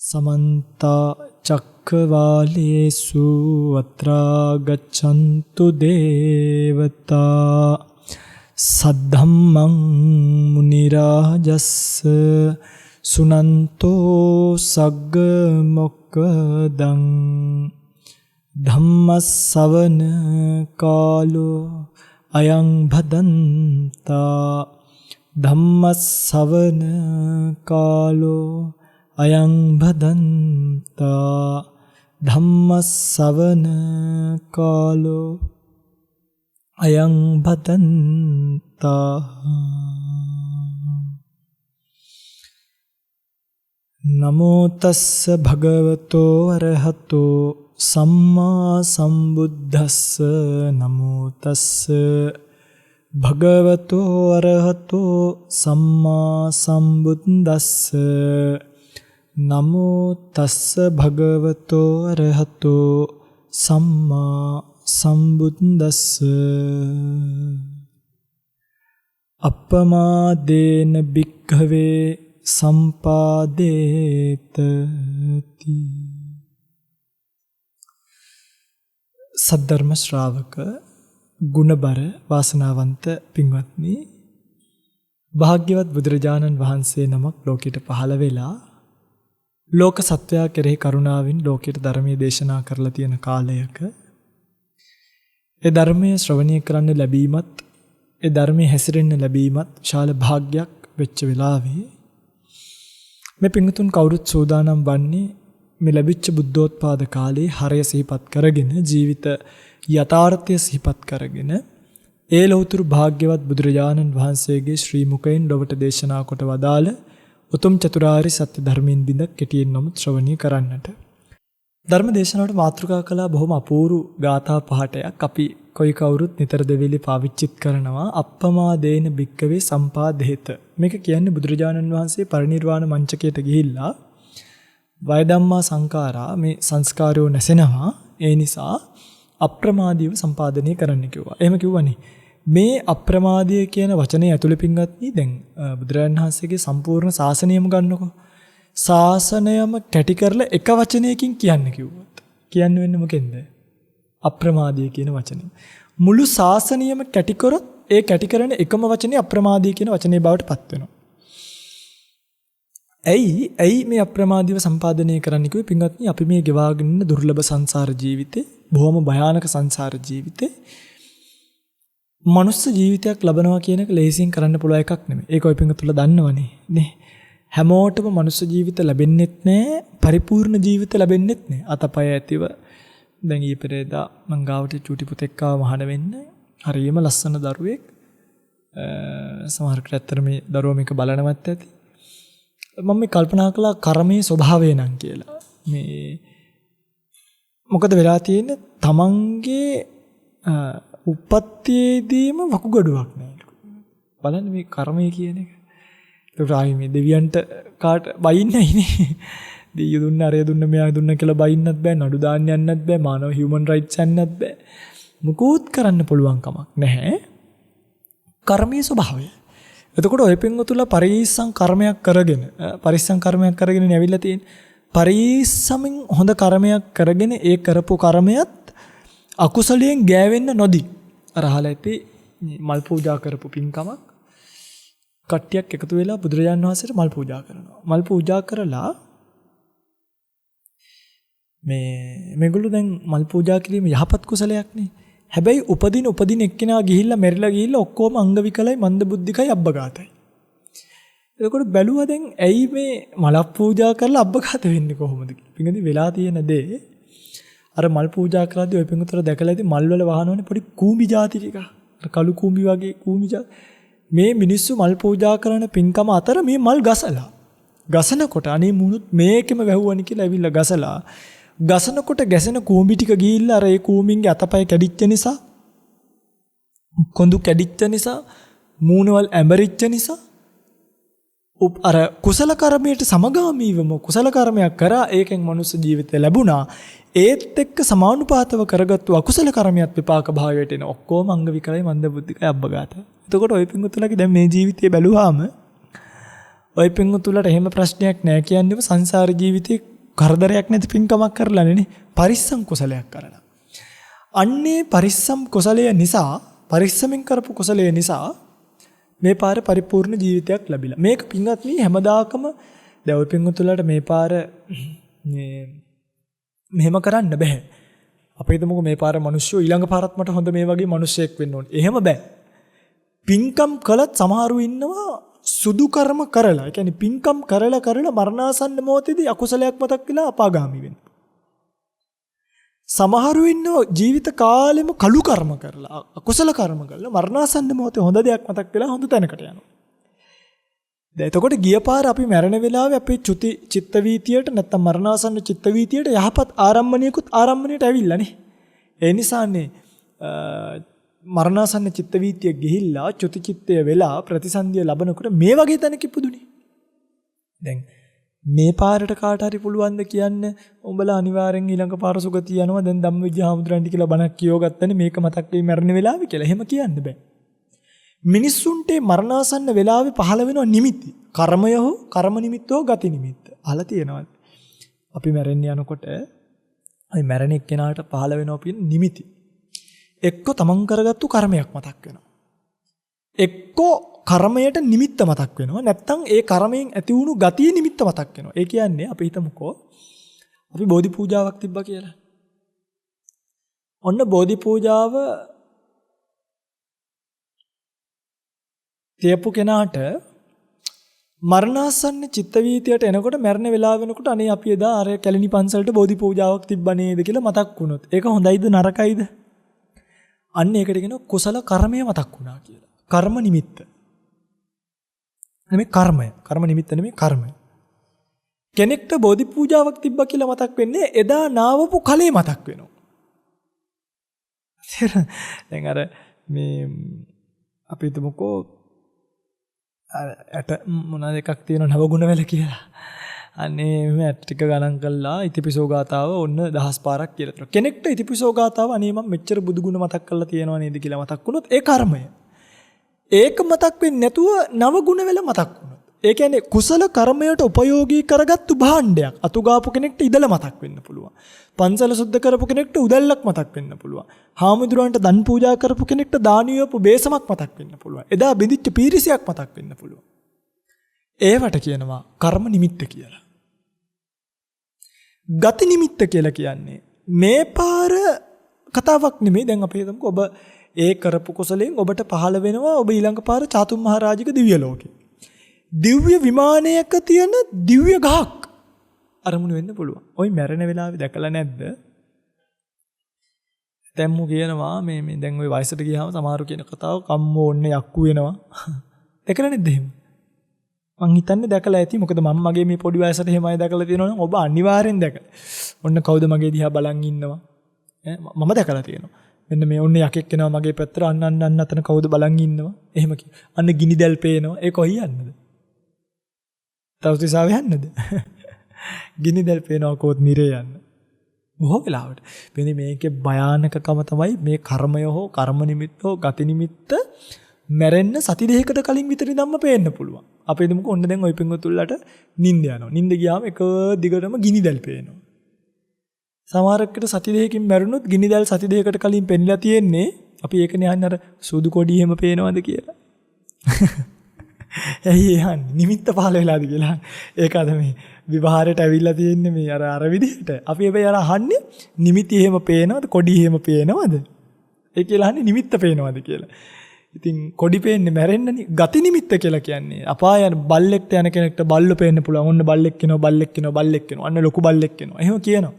समन्त चक्रवालेषु अत्रा गच्छन्तु देवता सद्धम्मं मुनिराजस्स सुनन्तो सग्ग मोक्खदं धम्मස්සවන कालो अयं भदन्ता धम्मස්සවන कालो अयं भदन्ता धम्मස්සවන कालो अयं भदन्ता नमो तस्स भगवतो अरहतो सम्मा सम्बुद्धस्स नमो तस्स भगवतो अरहतो सम्मा सम्बुद्धस्स नमो तस्स भगवतो अरहतो सम्मा सम्बुद्धस्स අප්පමාදේන භික්ඛවේ සම්පාදේතති. සද්ධර්ම ශ්‍රාවක ගුණබර වාසනාවන්ත පින්වත්නි, භාග්‍යවත් බුදුරජාණන් වහන්සේ නමක් ලෝකෙට පහළ වෙලා ලෝක සත්වයා කෙරෙහි කරුණාවෙන් ලෝකෙට ධර්මයේ දේශනා කරලා තියෙන කාලයක ඒ ධර්මයේ ශ්‍රවණය කරන්න ලැබීමත් ඒ ධර්මයේ හැසිරෙන්න ලැබීමත් විශාල භාග්යක් වෙච්ච වෙලාවේ මේ පින්තුන් කවුරුත් සූදානම් වන්නේ මේ ලැබිච්ච බුද්ධෝත්පාද කාලේ හරය සිහිපත් කරගෙන ජීවිත යථාර්ථය සිහිපත් කරගෙන ඒ ලෞතුරු භාග්‍යවත් බුදුරජාණන් වහන්සේගේ ශ්‍රී මුඛයෙන් ලොවට දේශනා කොට වදාළ උතුම් චතුරාර්ය සත්‍ය ධර්මයෙන් බිඳ කෙටියෙන් නමුත් ශ්‍රවණය කරන්නට. ධර්ම දේශනාවට මාතෘකා කළා බොහොම අපූර්ව ගාථා පහටයක් අපි කොයි කවුරුත් නිතර දෙවිලි පාවිච්චිත් කරනවා. අප්පමාදේන භික්කවේ සම්පාදේත. මේක කියන්නේ බුදුරජාණන් වහන්සේ පරිනිර්වාණ මංචකයට ගිහිල්ලා වය ධම්මා සංඛාරා මේ සංස්කාරයෝ නැසෙනවා. ඒ නිසා අප්‍රමාදීව සම්පාදනය කරන්න කිව්වා. එහෙම කිව්වනේ. මේ අප්‍රමාදීය කියන වචනේ ඇතුළේ පින්වත්නි දැන් බුදුරජාණන් වහන්සේගේ සම්පූර්ණ ශාසනයම ගන්නකො. ශාසනයම කැටි කරලා එක වචනයකින් කියන්න කිව්වොත් කියන්න වෙන්නේ මොකෙන්ද? අප්‍රමාදීය කියන වචනේ. මුළු ශාසනයම කැටි කරොත් ඒ කැටි කරන එකම වචනේ අප්‍රමාදීය කියන වචනේ බවට පත් වෙනවා. ඇයි මේ අප්‍රමාදීව සම්පාදනය කරන්න කිව්වේ පින්වත්නි? අපි මේ ගෙවාගෙන ඉන්න දුර්ලභ සංසාර ජීවිතේ, බොහොම භයානක සංසාර ජීවිතේ මනුස්ස ජීවිතයක් ලබනවා කියන එක ලේසියෙන් කරන්න පුළුවන් එකක් නෙමෙයි. ඒක ඔය පින්වතුන්ලා දන්නවනේ නේ. හැමෝටම මනුස්ස ජීවිත ලැබෙන්නෙත් නෑ, පරිපූර්ණ ජීවිත ලැබෙන්නෙත් නෑ. අතපය ඇතිව දැන් ඊපෙරේදා මං ගාවට චූටි පුතෙක් ආව මහාන වෙන්න. හරියම ලස්සන දරුවෙක්. සමහරකට ඇත්තට මේ දරුවා මේක බලනවත් ඇති. මම මේ කල්පනා කළා කර්මයේ ස්වභාවය නම් කියලා. මේ මොකද වෙලා තියෙන්නේ? තමන්ගේ උපත්තියේදීම වකුගඩුවක් නැහැ. බලන්න මේ කර්මය කියන එක. ඒක ආයි මේ දෙවියන්ට කාට බයින්නේ නැහිනේ. දෙයියෝ දුන්න අරය දුන්න මෙයා දුන්න කියලා බයින්නත් බෑ, නඩු දාන්න යන්නත් බෑ, මානව හියුමන් රයිට්ස් යන්නත් බෑ. මුකුත් කරන්න පුළුවන් කමක් නැහැ. කර්මයේ ස්වභාවය. එතකොට ඔය පින්වතුන්ලා පරිස්සම් කර්මයක් කරගෙන නැවිලා තියෙන. පරිස්සමින් හොඳ කර්මයක් කරගෙන ඒ කරපු කර්මයක් අකුසලයෙන් ගෑවෙන්න නොදී අර අහලා ඇති මල් පූජා කරපු පින්කමක් කට්ටියක් එකතු වෙලා බුදුරජාණන් වහන්සේට මල් පූජා කරනවා. මල් පූජා කරලා මේගොල්ලෝ දැන් මල් පූජා කිරීම යහපත් කුසලයක් නේ. හැබැයි උපදින එක්කෙනා ගිහිල්ලා මෙරිලා ගිහිල්ලා ඔක්කොම අංග විකලයි, මන්ද බුද්ධිකයි, අබ්බගාතයි. එතකොට බැලුවා දැන් ඇයි මේ මල පූජා කරලා අබ්බගාත වෙන්නේ කොහොමද? පිටින්දී වෙලා තියෙන දේ අර මල් පූජා කරද්දී ඔය පිටුතර දැකලා ඉතින් මල් වල වහනවනේ පොඩි කූඹි ಜಾති ටික. අර කළු කූඹි වගේ කූඹි ಜಾති. මේ මිනිස්සු මල් පූජා කරන පින්කම අතර මේ මල් ගසනකොට අනේ මුණුත් මේකෙම වැහුවනි කියලා ඇවිල්ලා ගසනකොට ගැසෙන කූඹි ටික ගිහිල්ලා අර ඒ කූඹින්ගේ අතපය කැඩිච්ච නිසා, කොඳු කැඩිච්ච නිසා, මූණවල් ඇඹරිච්ච නිසා අර කුසල කර්මයට සමගාමීවම කුසල කර්මයක් කරා ඒකෙන් මනුස්ස ජීවිතය ලැබුණා. ඒත් එක්ක සමානුපාතව කරගත්තු අකුසල කර්මයක් විපාක භාවයට එන ඔක්කොම අංග විකලයි, මන්ද බුද්ධිකයි, අබ්බගාත. එතකොට ඔය පින්වතුන්ලාගේ දැන් මේ ජීවිතය බැලුවාම ඔය පින්වතුන්ලාට එහෙම ප්‍රශ්නයක් නැහැ. කියන්නේ සංසාර ජීවිතේ කරදරයක් නැති පින්කමක් කරලා නෙනේ පරිස්සම් කුසලයක් කරලා. අන්නේ පරිස්සම් කුසලය නිසා පරිස්සමින් කරපු කුසලය නිසා මේ පාර පරිපූර්ණ ජීවිතයක් ලැබිලා. මේක පින්වත්නි හැමදාකම දැන් ඔය පින්වතුන්ලාට මේ පාර මෙහෙම කරන්න බෑ. අපි හිතමුකෝ මේ පාර මිනිස්සු ඊළඟ පාරත් මට හොඳ මේ වගේ මිනිස්සෙක් වෙන්න ඕනේ. එහෙම බෑ. පින්කම් කළත් සමහරු ඉන්නවා සුදු කර්ම කරලා. ඒ කියන්නේ පින්කම් කරලා මරණාසන්න මොහොතේදී අකුසලයක් මතක් වෙලා අපාගාමී වෙනවා. සමහරු ඉන්නවා ජීවිත කාලෙම කළු කර්ම කරලා අකුසල කර්ම කරලා මරණාසන්න මොහොතේ හොඳ දෙයක් මතක් වෙලා හොඳ තැනකට යනවා. දැන් එතකොට ගිය පාර අපි මැරෙන වෙලාවේ අපේ චුති චිත්ත වීතියට නැත්තම් මරණාසන්න චිත්ත වීතියට යහපත් ආරම්භණයට ඇවිල්ලානේ. ඒ නිසානේ මරණාසන්න චිත්ත වීතිය ගිහිල්ලා චුති චිත්තය වෙලා ප්‍රතිසන්දිය ලබනකොට මේ වගේ තැනක ඉපදුනේ. දැන් මේ පාරට කාට හරි පුළුවන් ද කියන්න උඹලා අනිවාර්යෙන් ඊළඟ පාර සුගතිය යනවා දැන් ධම්මවිජය හාමුදුරන්ට කියලා බණක් කියව ගත්තනේ මේක මතක් වෙයි මැරෙන වෙලාවේ කියලා. එහෙම කියන්න බෑ. මිනිස්සුන්ට මරණාසන්න වෙලාවේ පහළ වෙන නිමිති කර්මය හෝ කර්ම නිමිත්ත හෝ ගති නිමිත්ත අහලා තියෙනවා. අපි මැරෙන්න යනකොට අපි මැරෙන එක්කෙනාට පහළ වෙනවා කියන නිමිති එක්ක තමන් කරගත්තු කර්මයක් මතක් වෙනවා. එක්ක කර්මයට නිමිත්ත මතක් වෙනවා. නැත්තම් ඒ කර්මයෙන් ඇති වුණු ගතිය නිමිත්ත මතක් වෙනවා. ඒ කියන්නේ අපි හිතමුකෝ අපි බෝධි පූජාවක් තිබ්බා කියලා. ඔන්න බෝධි පූජාව තියපු කෙනාට මරණාසන්න චිත්ත වීතියට එනකොට මැරෙන වෙලාව වෙනකොට අනේ අපි එදා අර කැලණි පන්සලට බෝධි පූජාවක් තිබ්බා නේද කියලා මතක් වුණොත් ඒක හොඳයිද නරකයිද? අන්න ඒකට කියනවා කුසල කර්මය මතක් වුණා කියලා. කර්ම නිමිත්ත. නෙමෙයි කර්මය. කර්ම නිමිත්ත නෙමෙයි කර්මය. කෙනෙක්ට බෝධි පූජාවක් තිබ්බා කියලා මතක් වෙන්නේ එදා නාවපු කලේ මතක් වෙනවා. දැන් අර මේ අපි හිතමුකෝ අට මොනවාද එකක් තියෙනවා නවගුණ වෙල කියලා. අනේ මේ ටික ගණන් කළා ඉතිපිසෝ ගාතාව ඔන්න 1000 පාරක් කියලා තියෙනවා. කෙනෙක්ට ඉතිපිසෝ ගාතාව අනේ මම මෙච්චර බුදු ගුණ මතක් කරලා තියෙනවා නේද කියලා මතක් වුණොත් ඒ කර්මය. ඒක මතක් වෙන්නේ නැතුව නවගුණ වෙල මතක් වුණොත්. ඒ කියන්නේ කුසල කර්මයට උපයෝගී කරගත්තු භාණ්ඩයක් අතු ගාපු කෙනෙක්ට ඉදල මතක් වෙන්න පුළුවන්. පන්සල සුද්ධ කරපු කෙනෙක්ට උදැල්ලක් මතක් වෙන්න පුළුවන්. හාමුදුරුවන්ට දන් පූජා කරපු කෙනෙක්ට දානියපු බේසමක් මතක් වෙන්න පුළුවන්. එදා බෙදිච්ච පීරිසියක් මතක් වෙන්න පුළුවන්. ඒවට කියනවා කර්ම නිමිත්ත කියලා. ගති නිමිත්ත කියලා කියන්නේ මේ පාර කතාවක් නෙමෙයි. දැන් අපි හිතමුකෝ ඔබ ඒ කරපු කුසලයෙන් ඔබට පහළ වෙනවා ඔබ ඊළඟ පාර චාතුම් මහරජික දිව්‍ය ලෝකේ. දිව්‍ය විමානයක තියෙන දිව්‍ය ගහක් අරමුණු වෙන්න පුළුවන්. ওই මැරෙන වෙලාවේ දැකලා නැද්ද? දැම්මු කියනවා මේ දැන් ওই වයසට ගියාම සමහරු කියන කතාව කම්මෝ ඔන්නේ යක්කු වෙනවා. දැකලා නැද්ද එහෙම? මං හිතන්නේ දැකලා ඇති. මොකද මම මගේ මේ පොඩි වයසට එහෙමයි දැකලා තියෙනවා නම් ඔබ අනිවාර්යෙන් දැකලා. ඔන්න කවුද මගේ දිහා බලන් ඉන්නවා? මම දැකලා තියෙනවා. මෙන්න මේ ඔන්නේ යකෙක් එනවා මගේ පැත්තට අන්න අතන කවුද බලන් ඉන්නවා? එහෙම කිය. අන්න ගිනි දැල් පේනවා. ඒ කොහි යන්නද? තවුතිසාව යන්නද? ගිනි දැල් පේනවා කොහොත් නිරේ යන්න. බොහෝ වෙලාවට. මෙන්න මේකේ භයානකකම තමයි මේ කර්මය හෝ කර්ම නිමිත්ත හෝ ගති නිමිත්ත මැරෙන්න සති දෙකකට කලින් විතර ධම්ම පේන්න පුළුවන්. අපි හිතමුකෝ ඔන්න දැන් ওই පින්වතුන්ලට නිින්ද යනවා. නිින්ද ගියාම එක දිගටම ගිනි දැල් පේනවා. සමහරකට සති දෙකකින් මැරුණොත් ගිනි දැල් සති දෙකකට කලින් පෙන්ලා තියෙන්නේ අපි ඒකනේ අහන්නේ අර සුදු කොඩි එහෙම පේනවද කියලා. ඇයි යන්නේ නිමිත්ත පහල වෙලාද කියලා. ඒක අද මේ විවහාරයට ඇවිල්ලා තියෙන්නේ මේ අර විදිහට. අපි හැබැයි අර අහන්නේ නිමිති එහෙම පේනවද කොඩි එහෙම පේනවද? ඒ කියලා අහන්නේ නිමිත්ත පේනවද කියලා. ඉතින් කොඩි පේන්නේ මැරෙන්නනේ. ගති නිමිත්ත කියලා කියන්නේ අපාය යන බල්ලෙක්ට යන කෙනෙක්ට බල්ල පේන්න පුළුවන්. ඔන්න බල්ලෙක් කෙනවා. අන්න ලොකු බල්ලෙක් කෙනවා. එහෙම කියනවා.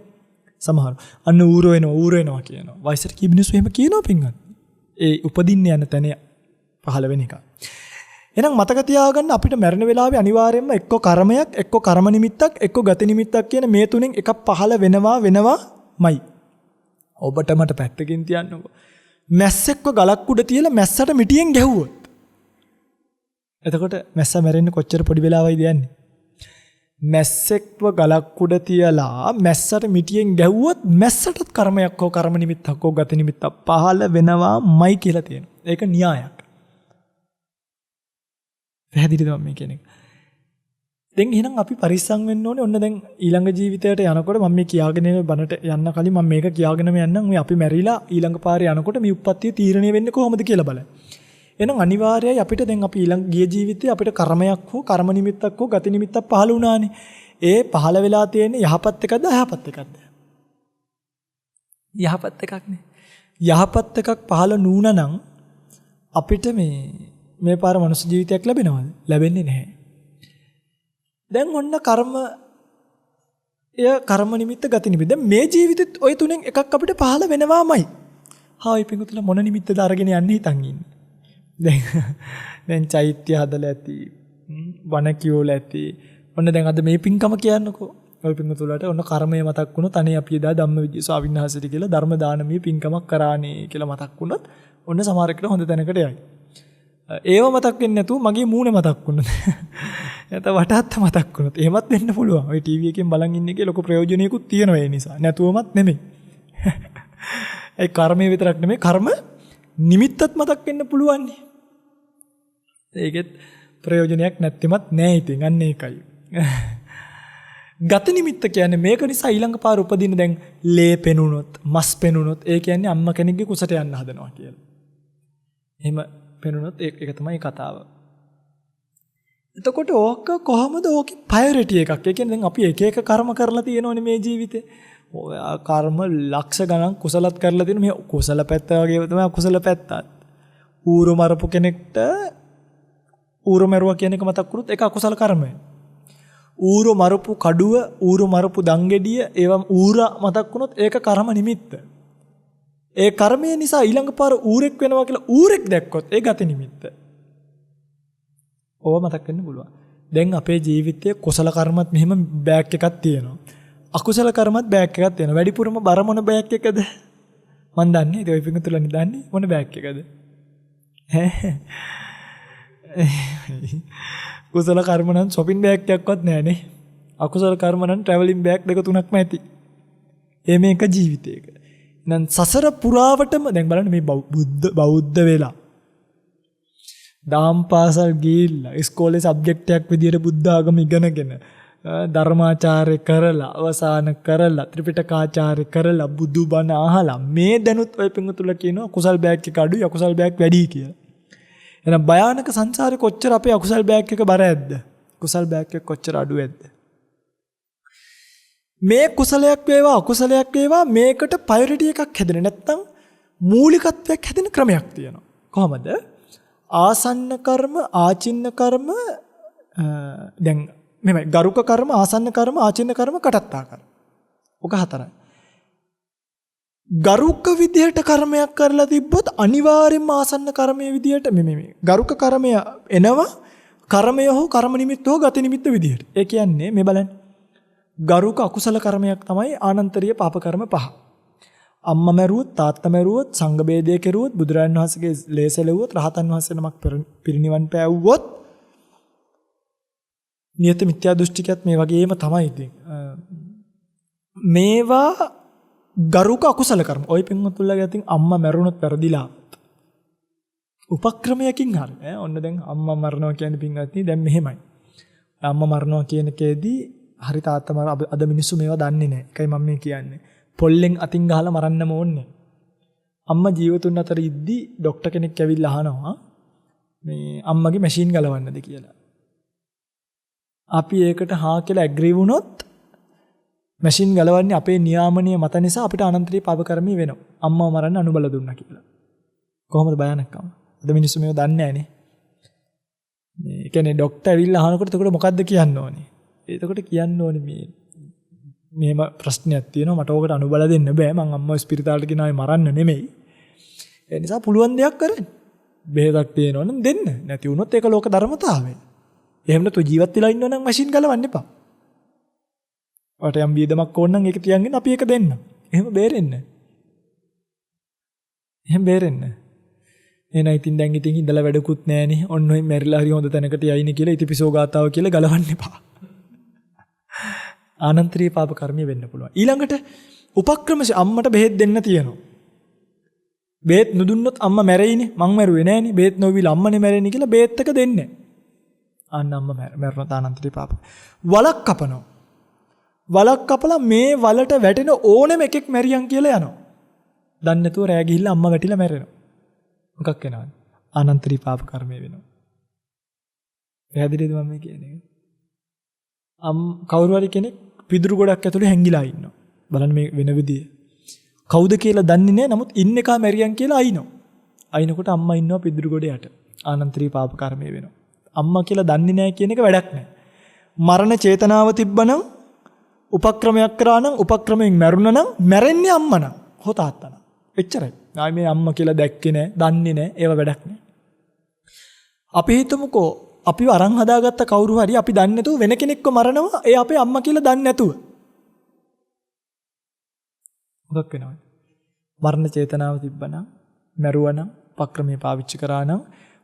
සමහර අන්න ඌර වෙනවා කියනවා. වයසට කී මිනිස්සු එහෙම කියනවා පින්වත්. ඒ උපදින්න යන තැන පහළ වෙන එක. එහෙනම් මතක තියාගන්න අපිට මරණ වෙලාවේ අනිවාර්යයෙන්ම එක්ක කර්මයක්, එක්ක කර්ම නිමිත්තක්, එක්ක ගති නිමිත්තක් කියන මේ තුනෙන් එකක් පහළ වෙනවාමයි. ඔබට මට පැත්තකින් තියන්නකෝ. මැස්සෙක්ව ගලක් උඩ තියලා මැස්සට මිටියෙන් ගැහුවොත්. එතකොට මැස්ස මැරෙන්න කොච්චර පොඩි වෙලාවයිද යන්නේ? මැස්සෙක්ව ගලක් උඩ තියලා මැස්සට මිටියෙන් ගැහුවොත් මැස්සටත් කර්මයක් හෝ කර්ම නිමිත්තක් හෝ ගති නිමිත්තක් පහළ වෙනවාමයි කියලා තියෙනවා. ඒක න්‍යායක්. පැහැදිලිද මම මේ කියන්නේ? දැන් එහෙනම් අපි පරිස්සම් වෙන්න ඕනේ. ඔන්න දැන් ඊළඟ ජීවිතයට යනකොට මම මේ කියාගෙන එන බණට යන්න කලින් මම මේක කියාගෙනම යන්නම්. මේ අපි මැරිලා ඊළඟ පාරේ යනකොට මේ උප්පත්තිය තීරණය වෙන්නේ කොහොමද කියලා බලන්න. එහෙනම් අනිවාර්යයි අපිට දැන් අපි ඊළඟ ගිය ජීවිතේ අපිට කර්මයක් හෝ කර්ම නිමිත්තක් හෝ ගති නිමිත්තක් පහළ වුණානේ. ඒ පහළ වෙලා තියෙන යහපත් එකක්ද අයහපත් එකක්ද? යහපත් එකක්නේ. යහපත් එකක් පහළ නුණා නම් අපිට මේ පාර මනුස්ස ජීවිතයක් ලැබෙනවද? ලැබෙන්නේ නැහැ. දැන් ඔන්න කර්ම නිමිත්ත ගති නිමිත්ත. දැන් මේ ජීවිතෙත් ওই තුනෙන් එකක් අපිට පහළ වෙනවාමයි. හායි පිඟුතුලා මොන නිමිත්තද අරගෙන යන්නේ හිතන් ඉන්නේ. දැන් චෛත්‍ය හදලා ඇති. වන කියෝල ඇති. ඔන්න දැන් අද මේ පින්කම කියන්නකෝ. ඔය පින්තුලට ඔන්න කර්මය මතක් වුණොත් අනේ අපි එදා ධම්මවිජය ස්වාමීන් වහන්සේට කියලා ධර්ම දානමය පින්කමක් කරානේ කියලා මතක් වුණොත් ඔන්න සමහරකට හොඳ තැනකට යයි. ඒව මතක් වෙන්නේ නැතුව මගේ මූණ මතක් වුණොත් නැත්නම් වටහත් මතක් වුණොත් එහෙමත් වෙන්න පුළුවන්. ඔය ටීවී එකෙන් බලන් ඉන්න එකේ ලොකු ප්‍රයෝජනයකුත් තියෙනවා ඒ නිසා. නැතුවමත් නෙමෙයි. ඒ කර්මය විතරක් නෙමෙයි කර්ම නිමිත්තත් මතක් වෙන්න පුළුවන්. ඒකෙත් ප්‍රයෝජනයක් නැත්teමත් නෑ ඉතින් අන්න ඒකයි. ගති නිමිත්ත කියන්නේ මේක නිසා ඊළඟ පාර උපදින්න දැන් ලේ පෙනුනොත් මස් පෙනුනොත් ඒ කියන්නේ අම්මා කෙනෙක්ගේ කුසට යන්න හදනවා කියලා. එහෙම පෙනුනොත් ඒක තමයි කතාව. එතකොට ඕක කොහමද ඕකේ ප්‍රයොරිටි එකක්. ඒ කියන්නේ දැන් අපි එක එක කර්ම කරලා තියෙනවනේ මේ ජීවිතේ. ඔය කර්ම ලක්ෂ ගණන් කුසලත් කරලා තියෙන මේ කුසල පැත්ත වගේ තමයි අකුසල පැත්තත්. ඌරු මරපු කෙනෙක්ට ඌරු මරුවා කියන එක මතක් කරුත් ඒක අකුසල කර්මය. ඌරු මරපු කඩුව, ඌරු මරපු දංගෙඩිය, ඒවා ඌරා මතක් වුණොත් ඒක කර්ම නිමිත්ත. ඒ කර්මය නිසා ඊළඟ පාර ඌරෙක් වෙනවා කියලා ඌරෙක් දැක්කොත් ඒ ගති නිමිත්ත. ඕව මතක් වෙන්න පුළුවන්. දැන් අපේ ජීවිතයේ කුසල කර්මත් මෙහෙම බෑග් එකක් තියෙනවා. අකුසල කර්මත් බෑග් එකක් තියෙනවා. වැඩිපුරම බර මොන බෑග් එකද? මන් දන්නේ. ඒක ඔය පිටුතුලනේ දන්නේ මොන බෑග් එකද? කුසල කර්ම නම් shopping බෑග් එකක්වත් නෑනේ. අකුසල කර්ම නම් travelling බෑග් දෙක තුනක්ම ඇති. මේක ජීවිතයක. නම් සසර පුරාවටම දැන් බලන්න මේ බෞද්ධ වෙලා දාම් පාසල් ගිහිල්ලා ඉස්කෝලේ සබ්ජෙක්ට් එකක් විදියට බුද්ධ ආගම ඉගෙනගෙන ධර්මාචාර්ය කරලා අවසාන කරලා ත්‍රිපිටකාචාර්ය කරලා බුදුබණ අහලා මේ දැනුත් ඔය පිංගුතුල කියනවා කුසල් බෑග් එක අඩුයි අකුසල් බෑග් වැඩි කියලා. එහෙනම් භයානක සංසාරේ කොච්චර අපේ අකුසල් බෑග් එක බර ඇද්ද? කුසල් බෑග් එක කොච්චර අඩු ඇද්ද? මේ කුසලයක් වේවා අකුසලයක් වේවා මේකට ප්‍රයොරිටි එකක් හැදෙන්නේ නැත්නම් මූලිකත්වයක් හැදෙන ක්‍රමයක් තියෙනවා. කොහමද? ආසන්න කර්ම, ආචින්න කර්ම දැන් මෙමය ගරුක කර්ම, ආසන්න කර්ම, ආචින්න කර්ම, කටත්තා කර්ම. ඔක හතරයි. ගරුක විදියට කර්මයක් කරලා තිබ්බොත් අනිවාර්යෙන්ම ආසන්න කර්මයේ විදියට මේ ගරුක කර්මය එනවා කර්මය හෝ කර්ම නිමිත්ත හෝ ගති නිමිත්ත විදියට. ඒ කියන්නේ මේ බලන්න. ගරුක අකුසල කර්මයක් තමයි ආනන්තරීය පාප කර්ම පහ. අම්මා මැරුවොත්, තාත්තා මැරුවොත්, සංඝ බේදය කෙරුවොත්, බුදුරජාණන් වහන්සේගේ ලේසලෙව්වොත්, රහතන් වහන්සේ නමක් පිරිනිවන් පෑවුවොත් නියත මිත්‍යා දෘෂ්ටිකයත් මේ වගේම තමයි ඉතින්. මේවා ගරුක අකුසල කර්ම. ඔය පින්වත්තුල්ලාගේ අතින් අම්මා මැරුණොත් වැරදිලා. උපක්‍රමයකින් හරි. ඔන්න දැන් අම්මා මරනවා කියන්නේ පින්වත්නි දැන් මෙහෙමයි. අම්මා මරනවා කියන එකේදී හරි තාත්තා මර අද මිනිස්සු මේවා දන්නේ නැහැ. ඒකයි මම මේ කියන්නේ. පොල්ලෙන් අතින් ගහලා මරන්නම ඕනේ. අම්මා ජීවතුන් අතර ඉද්දී ડોක්ටර් කෙනෙක් ඇවිල්ලා අහනවා මේ අම්මගේ මැෂින් ගලවන්නද කියලා. අපි ඒකට හා කියලා ඇග්‍රී වුණොත් මැෂින් ගලවන්නේ අපේ නියාමනීය මත නිසා අපිට අනන්තරීය පාප කර්මී වෙනවා. අම්මව මරන්න අනුබල දුන්නා කියලා. කොහොමද භයානකම? අද මිනිස්සු මේව දන්නේ නැහනේ. මේ කියන්නේ ડોක්ටර් ඇවිල්ලා අහනකොට එතකොට මොකද්ද කියන්න ඕනේ? එතකොට කියන්න ඕනේ මෙහෙම ප්‍රශ්නයක් තියෙනවා මට ඕකට අනුබල දෙන්න බෑ මං අම්මව ස්පිරිතාලට ගෙනාවේ මරන්න නෙමෙයි ඒ නිසා පුළුවන් දෙයක් කරන්න බෙහෙතක් තියෙනවනම් දෙන්න නැති වුණොත් ඒක ලෝක ධර්මතාවය එහෙම නැතු ජීවත් වෙලා ඉන්නව නම් මැෂින් ගලවන්න එපා ඔයාට යම් බීදමක් ඕන නම් ඒක තියන්ගෙන අපි ඒක දෙන්න එහෙම බේරෙන්න එහෙනම් ඉතින් දැන් ඉඳලා වැඩකුත් නැහනේ ඔන්න ඔය මැරිලා හරි හොඳ තැනකට යයිනේ කියලා ඉතිපිසෝ ගාතාව කියලා ගලවන්න එපා ආනන්තරීය පාප කර්මය වෙන්න පුළුවන්. ඊළඟට උපක්‍රමශ අම්මට බෙහෙත් දෙන්න තියෙනවා. බෙහෙත් නුදුන්නොත් අම්මා මැරෙයිනේ. මං මැරුවේ නෑනේ. බෙහෙත් නොවිල අම්මනේ මැරෙන්නේ කියලා බෙහෙත් එක දෙන්නේ. අන්න අම්මා මැරුණා තානන්තර විපාක. වලක් කපනවා. වලක් කපලා මේ වලට වැටෙන ඕනෙම එකෙක් මැරියන් කියලා යනවා. දන්නේ නැතුව රෑ ගිහිල්ලා අම්මා වැටිලා මැරෙනවා. මොකක් වෙනවද? අනන්ත විපාක කර්මය වෙනවා. පැහැදිලිද මම කියන්නේ? කවුරු හරි කෙනෙක් පිදුරු ගොඩක් ඇතුලේ හැංගිලා ඉන්නවා. බලන්න මේ වෙන විදිය. කවුද කියලා දන්නේ නැහැ. නමුත් ඉන්න එකා මැරියන් කියලා අයිනෝ. අයිනකොට අම්මා ඉන්නවා පිදුරු ගොඩ යට. අනන්ත විපාක කර්මය වෙනවා. අම්මා කියලා දන්නේ නැහැ කියන එක වැඩක් නැහැ. මරණ චේතනාව තිබ්බනම් උපක්‍රමයක් කරා නම් උපක්‍රමයෙන් මැරුණා නම් මැරෙන්නේ අම්මා නම් හො තාත්තා නම්. එච්චරයි. ආයි මේ අම්මා කියලා දැක්කේ නැහැ, දන්නේ නැහැ. ඒව වැඩක් නැහැ. අපි හිතමුකෝ අපිව අරන් හදාගත්ත කවුරු හරි අපි දන්නේ නැතුව වෙන කෙනෙක්ව මරනවා. ඒ අපේ අම්මා කියලා දන්නේ නැතුව. මොකක් වෙනවද? මරණ චේතනාව තිබ්බනම්, මැරුවනම්, උපක්‍රමයේ පාවිච්චි කරා නම්,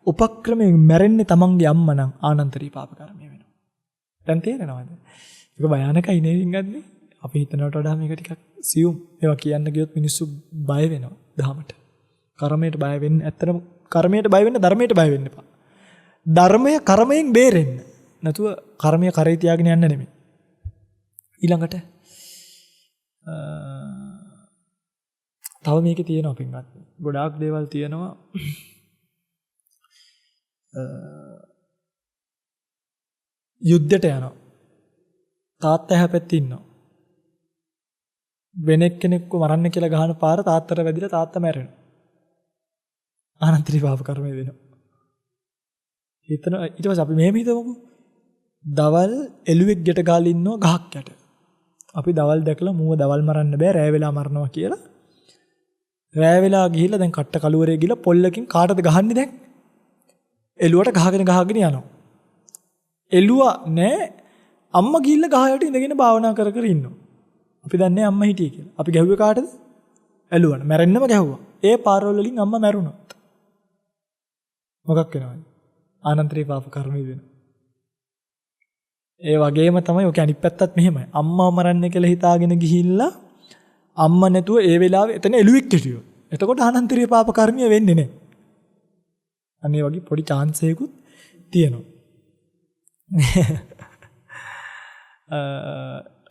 උපක්‍රමයෙන් මැරෙන්නේ තමන්ගේ අම්මා නම් ආනන්තරී පාප කර්මය වෙනවා. දැන් තේරෙනවද? ඒක භයානකයි නේ ඉංගන්නේ. අපි හිතනවට වඩා මේක ටිකක් සියුම්. ඒවා කියන්න ගියොත් මිනිස්සු බය වෙනවා දහමට. කර්මයට බය වෙන්න ඇත්තටම කර්මයට බය වෙන්න ධර්මයට බය වෙන්න එපා. ධර්මය කර්මයෙන් බේරෙන්න. නැතුව කර්මය කරේ තියාගෙන යන්න නෙමෙයි. ඊළඟට තව මේකේ තියෙනවා පින්වත්. ගොඩාක් දේවල් තියෙනවා. යුද්ධයට යනවා. තාත්තා හැපෙtti ඉන්නවා. වෙන කෙනෙක්ව මරන්න කියලා ගහන පාර තාත්තට වැදිලා තාත්තා මැරෙනවා. ආනන්තරී පාප කර්මය වෙනවා. ඊට පස්සේ අපි මෙහෙම හිතමුකෝ. දවල් එළුවෙක් ගැට ගාලා ඉන්නවා ගහක් යට. අපි දවල් දැකලා මූව දවල් මරන්න බෑ රෑ වෙලා මරනවා කියලා. රෑ වෙලා ගිහිල්ලා දැන් කට්ට කළුවරේ ගිහිල්ලා පොල්ලකින් කාටද ගහන්නේ දැන්? එළුවට ගහගෙන යනවා. එළුවා නෑ අම්මා ගිහිල්ලා ගහ යට ඉඳගෙන භාවනා කර කර ඉන්නවා. අපි දන්නේ අම්මා හිටියේ කියලා. අපි ගැහුවේ කාටද? එළුවන. මැරෙන්නම ගැහුවා. ඒ පාරවල වලින් අම්මා මැරුණොත්. මොකක් වෙනවද? ආනන්තරී පාප කර්මය වෙනවා. ඒ වගේම තමයි ඔක අනිත් පැත්තත් මෙහෙමයි. අම්මා මරන්න කියලා හිතාගෙන ගිහිල්ලා අම්මා නැතුව ඒ වෙලාවේ එතන එළුවෙක් හිටියෝ. එතකොට ආනන්තරී පාප කර්මය වෙන්නේ නැහැ. අනේ වගේ පොඩි chance එකකුත් තියෙනවා.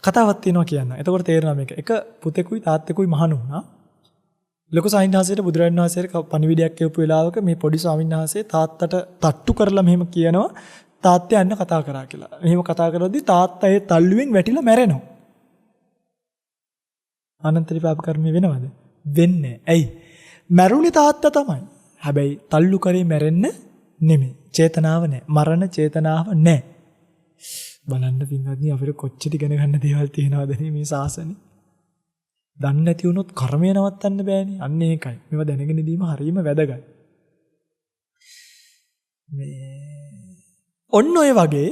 කතාවක් තියෙනවා කියන්න. එතකොට තේරෙනවා මේක. එක පුතෙකුයි තාත්තෙකුයි මහණු වුණා. ලොකු ස්වාමීන් වහන්සේට බුදුරජාණන් වහන්සේට පණිවිඩයක් කියපු වෙලාවක මේ පොඩි ස්වාමීන් වහන්සේ තාත්තට තට්ටු කරලා මෙහෙම කියනවා තාත්තයා යන්න කතා කරා කියලා. මෙහෙම කතා කරද්දී තාත්තා ඒ තල්ලුවෙන් වැටිලා මැරෙනවා. ආනන්තරී පාප කර්මය වෙනවද? වෙන්නේ. ඇයි? මැරුණේ තාත්තා තමයි. හැබැයි තල්ලු කරේ මැරෙන්න නෙමෙයි. චේතනාව නැහැ. මරණ චේතනාව නැහැ. බලන්න පින්වත්නි අපිට කොච්චර ඉගෙන ගන්න දේවල් තියෙනවද මේ ශාසනේ. දන්නේ නැති වුණොත් කර්මය නවත්තන්න බෑනේ. අන්න ඒකයි. මේවා දැනගෙන ඉඳීම හරියම වැදගත්. ඔන්න ඔය වගේ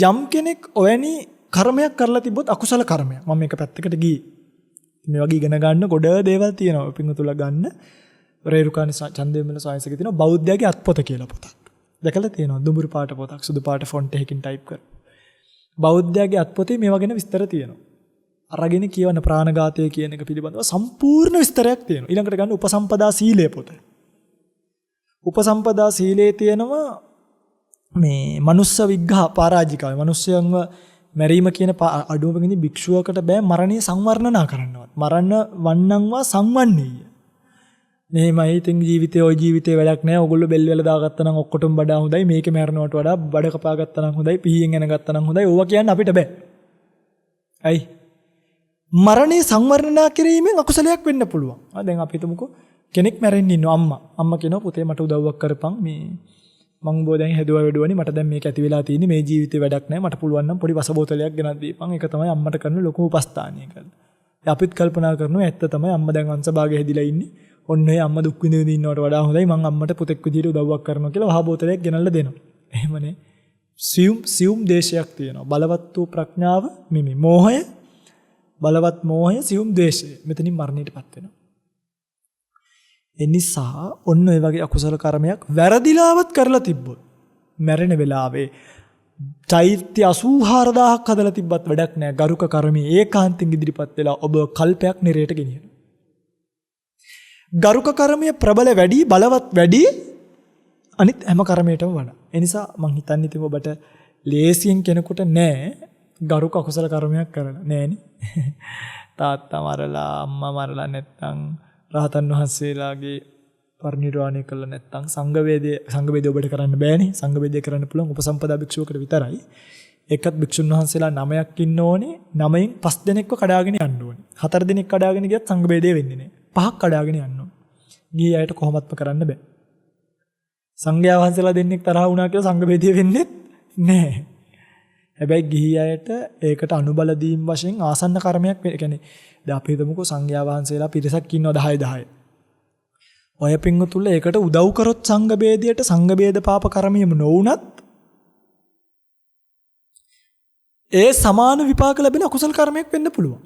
යම් කෙනෙක් ඔයනි කර්මයක් කරලා තිබ්බොත් අකුසල කර්මයක්. මම මේක පැත්තකට ගියේ. මේ වගේ ඉගෙන ගන්න ගොඩ දේවල් තියෙනවා. පින්වතුලා ගන්න. රේරුකානි චන්දේමල සායසකේ තියෙනවා බෞද්ධයාගේ අත්පොත කියලා පොතක්. දැකලා තියෙනවා. දුඹුරු පාට පොතක්. සුදු පාට ෆොන්ට් එකකින් ටයිප් කර. බෞද්ධයාගේ අත්පොතේ මේවා ගැන විස්තර තියෙනවා. අරගෙන කියවන ප්‍රාණඝාතය කියන එක පිළිබඳව සම්පූර්ණ විස්තරයක් තියෙනවා. ඊළඟට ගන්න උපසම්පදා සීලය පොත. උපසම්පදා සීලයේ තියෙනවා මේ මනුස්ස විග්ඝහ පරාජිකාව. මිනිස්යන්ව මැරීම කියන අඩුවකින් භික්ෂුවකට බෑ මරණය සංවර්ණනා කරන්නවත්. මරණ වන්නන්වා සංවන්නේය. මෙහෙමයි ඉතින් ජීවිතේ ওই ජීවිතේ වැඩක් නැහැ. ඕගොල්ලෝ බෙල් වල දාගත්තා නම් ඔක්කොටම වඩා හොඳයි. මේකේ මැරෙනවට වඩා බඩ කපා ගත්තා නම් හොඳයි. පිහියෙන් එන ගත්තා නම් හොඳයි. ඕවා කියන්න අපිට බෑ. ඇයි? මරණය සංවර්ණනා කිරීමෙන් අකුසලයක් වෙන්න පුළුවන්. දැන් අපි හිතමුකෝ කෙනෙක් මැරෙන්න ඉන්නවා අම්මා. අම්මා කියනවා පුතේ මට උදව්වක් කරපන් මේ මං බෝ දැන් හැදුවා වැඩුවනේ මට දැන් මේක ඇති වෙලා තියෙන්නේ මේ ජීවිතේ වැඩක් නැහැ. මට පුළුවන් නම් පොඩි වස බෝතලයක් ගෙනත් දීපන්. ඒක තමයි අම්මට කරන ලොකුම උපස්ථානය කියලා. අපිත් කල්පනා කරනවා ඇත්ත තමයි අම්මා දැන් වංශභාගය හැදිලා ඉන්නේ. ඔන්න ඒ අම්මා දුක් විඳින ඉන්නවට වඩා හොඳයි මං අම්මට පුතෙක් විදියට උදව්වක් කරනවා කියලා වහ බෝතලයක් ගෙනල්ලා දෙනවා. එහෙමනේ. සියුම් දේශයක් තියෙනවා. බලවත් වූ ප්‍රඥාව මෙමෙ මෝහය බලවත් මෝහය සියුම් ද්වේෂය මෙතනින් මරණයටපත් වෙනවා. ඒ නිසා ඔන්න ඔය වගේ අකුසල කර්මයක් වැරදිලාවත් කරලා තිබ්බොත් මැරෙන වෙලාවේ චෛත්‍ය 84000ක් හදලා තිබ්බත් වැඩක් නැහැ. ගරුක කර්මයේ ඒකාන්තයෙන් ඉදිරිපත් වෙලා ඔබ කල්පයක් නිරයට ගෙනියනවා. ගරුක කර්මයේ ප්‍රබල වැඩි බලවත් වැඩි අනිත් හැම කර්මයකටම වඩා. ඒ නිසා මං හිතන්නේ ඉතින් ඔබට ලේසියෙන් කෙනෙකුට නෑ ගරුක අකුසල කර්මයක් කරලා නෑනේ. තාත්තා මරලා අම්මා මරලා නැත්නම් රහතන් වහන්සේලාගේ පරිනිර්වාණය කළා නැත්නම් සංඝ වේදය ඔබට කරන්න බෑනේ. සංඝ වේදය කරන්න පුළුවන් උපසම්පදා භික්ෂුවකට විතරයි. එකත් භික්ෂුන් වහන්සේලා 9ක් ඉන්න ඕනේ. 9න් 5 දෙනෙක්ව කඩාගෙන යන්න ඕනේ. 4 දෙනෙක් කඩාගෙන ගියත් සංඝ වේදය වෙන්නේ නෑ. 5ක් කඩාගෙන යන්න ඕනේ. ගිහි අයට කොහොමත්ම කරන්න බෑ. සංඝයා වහන්සේලා දෙන්නෙක් තරහ වුණා කියලා සංඝ වේදය වෙන්නේ නෑ. හැබැයි ගිහි අයට ඒකට අනුබල දීම් වශයෙන් ආසන්න කර්මයක් වෙන්නේ. කියන්නේ දැන් අපි හිතමුකෝ සංඝයා වහන්සේලා පිරිසක් ඉන්නවා 10. ඔය පින්වතුන්ල ඒකට උදව් කරොත් සංඝ වේදයට සංඝ වේද පාප කර්මියම නොවුනත් ඒ සමාන විපාක ලැබෙන අකුසල කර්මයක් වෙන්න පුළුවන්.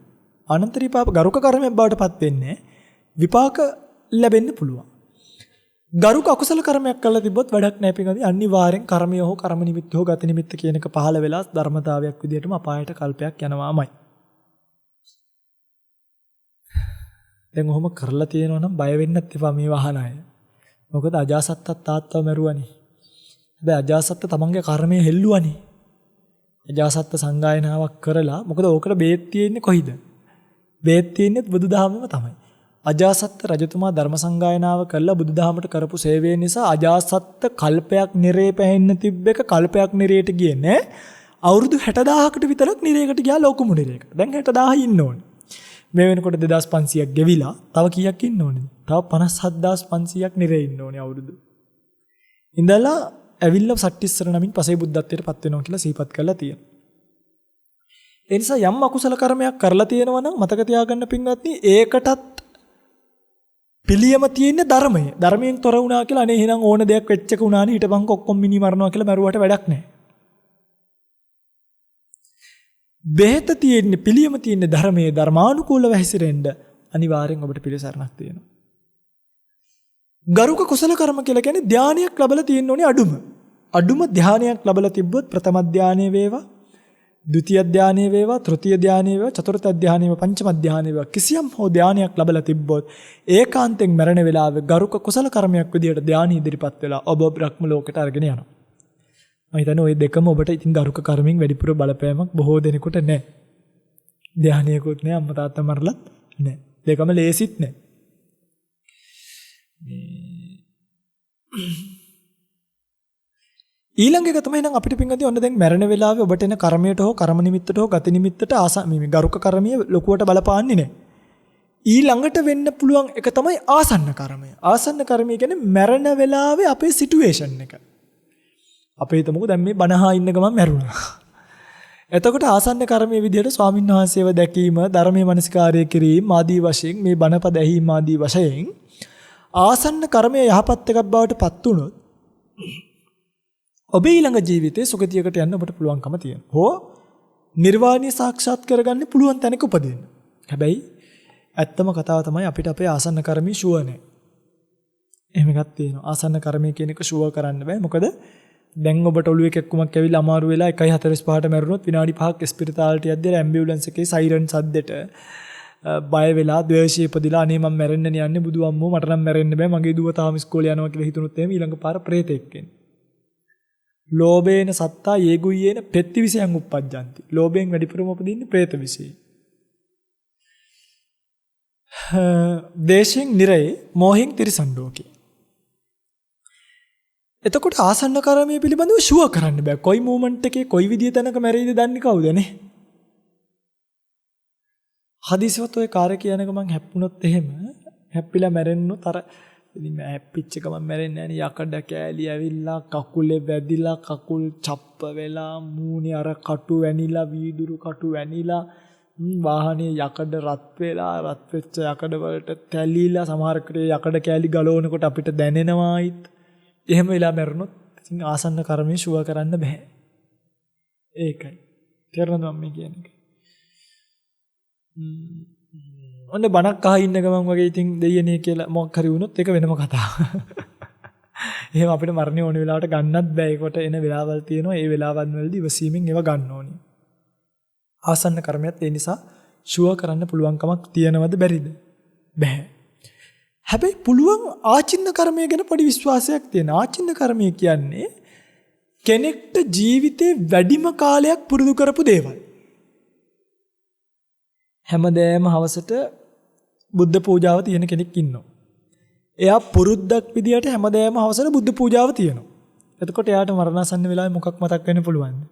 අනන්තරී පාප ගරුක කර්මයක් බවට පත් වෙන්නේ විපාක ලැබෙන්න පුළුවන්. ගරුක අකුසල කර්මයක් කළා තිබ්බොත් වැඩක් නැහැ පිටකදී අනිවාර්යෙන් කර්මය හෝ කර්ම නිමිත්ත හෝ ගති නිමිත්ත කියන එක පහළ වෙලා ධර්මතාවයක් විදිහටම අපායට කල්පයක් යනවාමයි. දැන් ඔහොම කරලා තියෙනවා නම් බය වෙන්නත් එපා මේ වහන අය. මොකද අජාසත්තත් තාත්තව මැරුවනේ. හැබැයි අජාසත්ත තමන්ගේ කර්මය හෙල්ලුවනේ. අජාසත්ත සංගායනාවක් කරලා මොකද ඕකට බේත් තියෙන්නේ කොයිද? බේත් තියෙන්නේ බුදුදහමම තමයි. අජාසත්ත රජතුමා ධර්ම සංගායනාව කළා බුදුදහමට කරපු සේවය නිසා අජාසත්ත කල්පයක් නිරේ පැහෙන්න තිබ්බ එක කල්පයක් නිරේට ගියේ නෑ. අවුරුදු 60000කට විතරක් නිරේකට ගියා ලෝකුමු නිරේකට. දැන් 60000 ඉන්න ඕනේ. මේ වෙනකොට 2500ක් ගෙවිලා තව කීයක් ඉන්න ඕනේද? තව 57500ක් නිරේ ඉන්න ඕනේ අවුරුදු. ඉඳලා ඇවිල්ලා සට්ටිස්සර නමින් පසේ බුද්ධත්වයට පත් වෙනවා කියලා සිහිපත් කරලා තියෙනවා. ඒ නිසා යම් අකුසල කර්මයක් කරලා තියෙනවා නම් මතක තියාගන්න පින්වත්නි ඒකටත් පිළියම තියෙන්නේ ධර්මය. ධර්මයෙන් තොර වුණා කියලා අනේ එහෙනම් ඕන දෙයක් වෙච්ච එක උනානේ හිටපන්ක ඔක්කොම මිනි මරනවා කියලා මරුවට වැඩක් නැහැ. බෙහෙත තියෙන්නේ පිළියම තියෙන්නේ ධර්මයේ ධර්මානුකූලව හැසිරෙන්න අනිවාර්යෙන් ඔබට පිළිසරණක් තියෙනවා. ගරුක කුසල කර්ම කියලා කියන්නේ ධානයක් ලැබලා තියෙන්න ඕනේ අඩුම. අඩුම ධානයක් ලැබලා තිබ්බොත් ප්‍රථම ධානයේ වේවා, ဒုတိ ය ධානයේ වේවා, තෘතිය ධානයේ වේවා, චතුර්ථ ධානයේ වේවා, පංචම ධානයේ වේවා කිසියම් හෝ ධානයක් ලැබලා තිබ්බොත් ඒකාන්තයෙන් මරණ වෙලාවේ ගරුක කුසල කර්මයක් විදියට ධානය ඉදිරිපත් වෙලා ඔබ බ්‍රහ්ම ලෝකයට අරගෙන යනවා. මම හිතන්නේ ওই දෙකම ඔබට ඉතින් ගරුක කර්මෙන් වැඩිපුර බලපෑමක් බොහෝ දෙනෙකුට නැහැ. ධානයකුත් නැහැ, අම්මා තාත්තා මරලත් නැහැ. දෙකම ලේසිත් නැහැ. ඊළඟ එක තමයි නම් අපිට පින්වත්නි ඔන්න දැන් මරණ වෙලාවේ ඔබට එන කර්මයට හෝ කර්ම නිමිත්තට හෝ ගති නිමිත්තට මේ ගරුක කර්මීය ලොකුවට බලපාන්නේ නැහැ. ඊළඟට වෙන්න පුළුවන් එක තමයි ආසන්න කර්මය. ආසන්න කර්මය කියන්නේ මරණ වෙලාවේ අපේ සිටුේෂන් එක. අපි හිතමුකෝ දැන් මේ බණහා ඉන්න ගමන් මැරුණා. එතකොට ආසන්න කර්මයේ විදිහට ස්වාමීන් වහන්සේව දැකීම, ධර්මයේ මනසිකාරය කිරීම ආදී වශයෙන් මේ බණපද ඇහිීම ආදී වශයෙන් ආසන්න කර්මය යහපත් එකක් බවට පත් වුණොත් ඔබ ඊළඟ ජීවිතේ සුගතියකට යන්න ඔබට පුළුවන්කම තියෙනවා. හෝ නිර්වාණය සාක්ෂාත් කරගන්න පුළුවන් තැනක උපදින්න. හැබැයි ඇත්තම කතාව තමයි අපිට අපේ ආසන්න කර්මී ෂුවර් නැහැ. එහෙම එකක් තියෙනවා. ආසන්න කර්මය කියන එක ෂුවර් කරන්න බෑ. මොකද දැන් ඔබට ඔළුවේ කැක්කුමක් ඇවිල්ලා අමාරු වෙලා 1:45ට මැරුණොත් විනාඩි 5ක් ස්පිරිතාලට යද්දී ඇම්බියුලන්ස් එකේ සයිරන් සද්දෙට බය වෙලා ද්වේෂය ඉපදිලා අනේ මම මැරෙන්න යන්නේ බුදු අම්මෝ මට නම් මැරෙන්න බෑ මගේ දුව තාම ඉස්කෝලේ යනවා කියලා හිතුනොත් එහෙම ඊළඟ පාර ප්‍රේතෙක් වෙන්නේ. ලෝභේන සත්තා යේගුයේන පෙත්ති විසයන් උප්පජ්ජಂತಿ. ලෝභයෙන් වැඩිපුරම උපදින්නේ പ്രേත විසය. දේශයෙන් නිරේ මෝහෙන් තිරිසන් ලෝකේ. එතකොට ආසන්න කර්මයේ පිළිබඳව ෂුවර් කරන්න බෑ. කොයි මොමන්ට් එකේ කොයි විදිය තැනක මැරෙයිද දන්නේ කවුදනේ? හදිසියවත් ඔය කාර්ය කියන එක මං හැප්පුණොත් එහෙම හැප්පිලා මැරෙන්නොත් අර ඉතින් මම හැප්පිච්ච ගමන් මැරෙන්නේ නැහැ නේ. යකඩ කෑලි ඇවිල්ලා කකුලේ වැදිලා කකුල් චප්ප වෙලා මූණේ අර කටු වැනිලා වීදුරු කටු වැනිලා වාහනේ යකඩ රත් වෙලා රත් වෙච්ච යකඩ වලට තැලිලා සමහරකට යකඩ කෑලි ගලවනකොට අපිට දැනෙනවායිත්. එහෙම වෙලා මැරුණොත් ඉතින් ආසන්න කර්මයේ ෂුවර් කරන්න බෑ. ඒකයි. තේරෙනවද මම කියන්නේ? ඔන්න බණක් අහ ඉන්න ගමන් වගේ ඉතින් දෙයියනේ කියලා මොකක් හරි වුණොත් ඒක වෙනම කතාවක්. එහෙම අපිට මරණය ඕන වෙලාවට ගන්නත් බෑ. ඒකට එන වෙලාවල් තියෙනවා. ඒ වෙලාවන් වලදී ඉවසීමෙන් ඒව ගන්න ඕනේ. ආසන්න කර්මයක් ඒ නිසා ෂුවර් කරන්න පුළුවන් කමක් තියනවද බැරිද? බෑ. හැබැයි පුළුවන් ආචින්න කර්මය ගැන පොඩි විශ්වාසයක් තියෙන. ආචින්න කර්මය කියන්නේ කෙනෙක්ට ජීවිතේ වැඩිම කාලයක් පුරුදු කරපු දේවල්. හැමදේම හවසට බුද්ධ පූජාව තියෙන කෙනෙක් ඉන්නවා. එයා පුරුද්දක් විදියට හැමදේම හවසට බුද්ධ පූජාව තියෙනවා. එතකොට එයාට මරණාසන්න වෙලාවේ මොකක් මතක් වෙන්න පුළුවන්ද?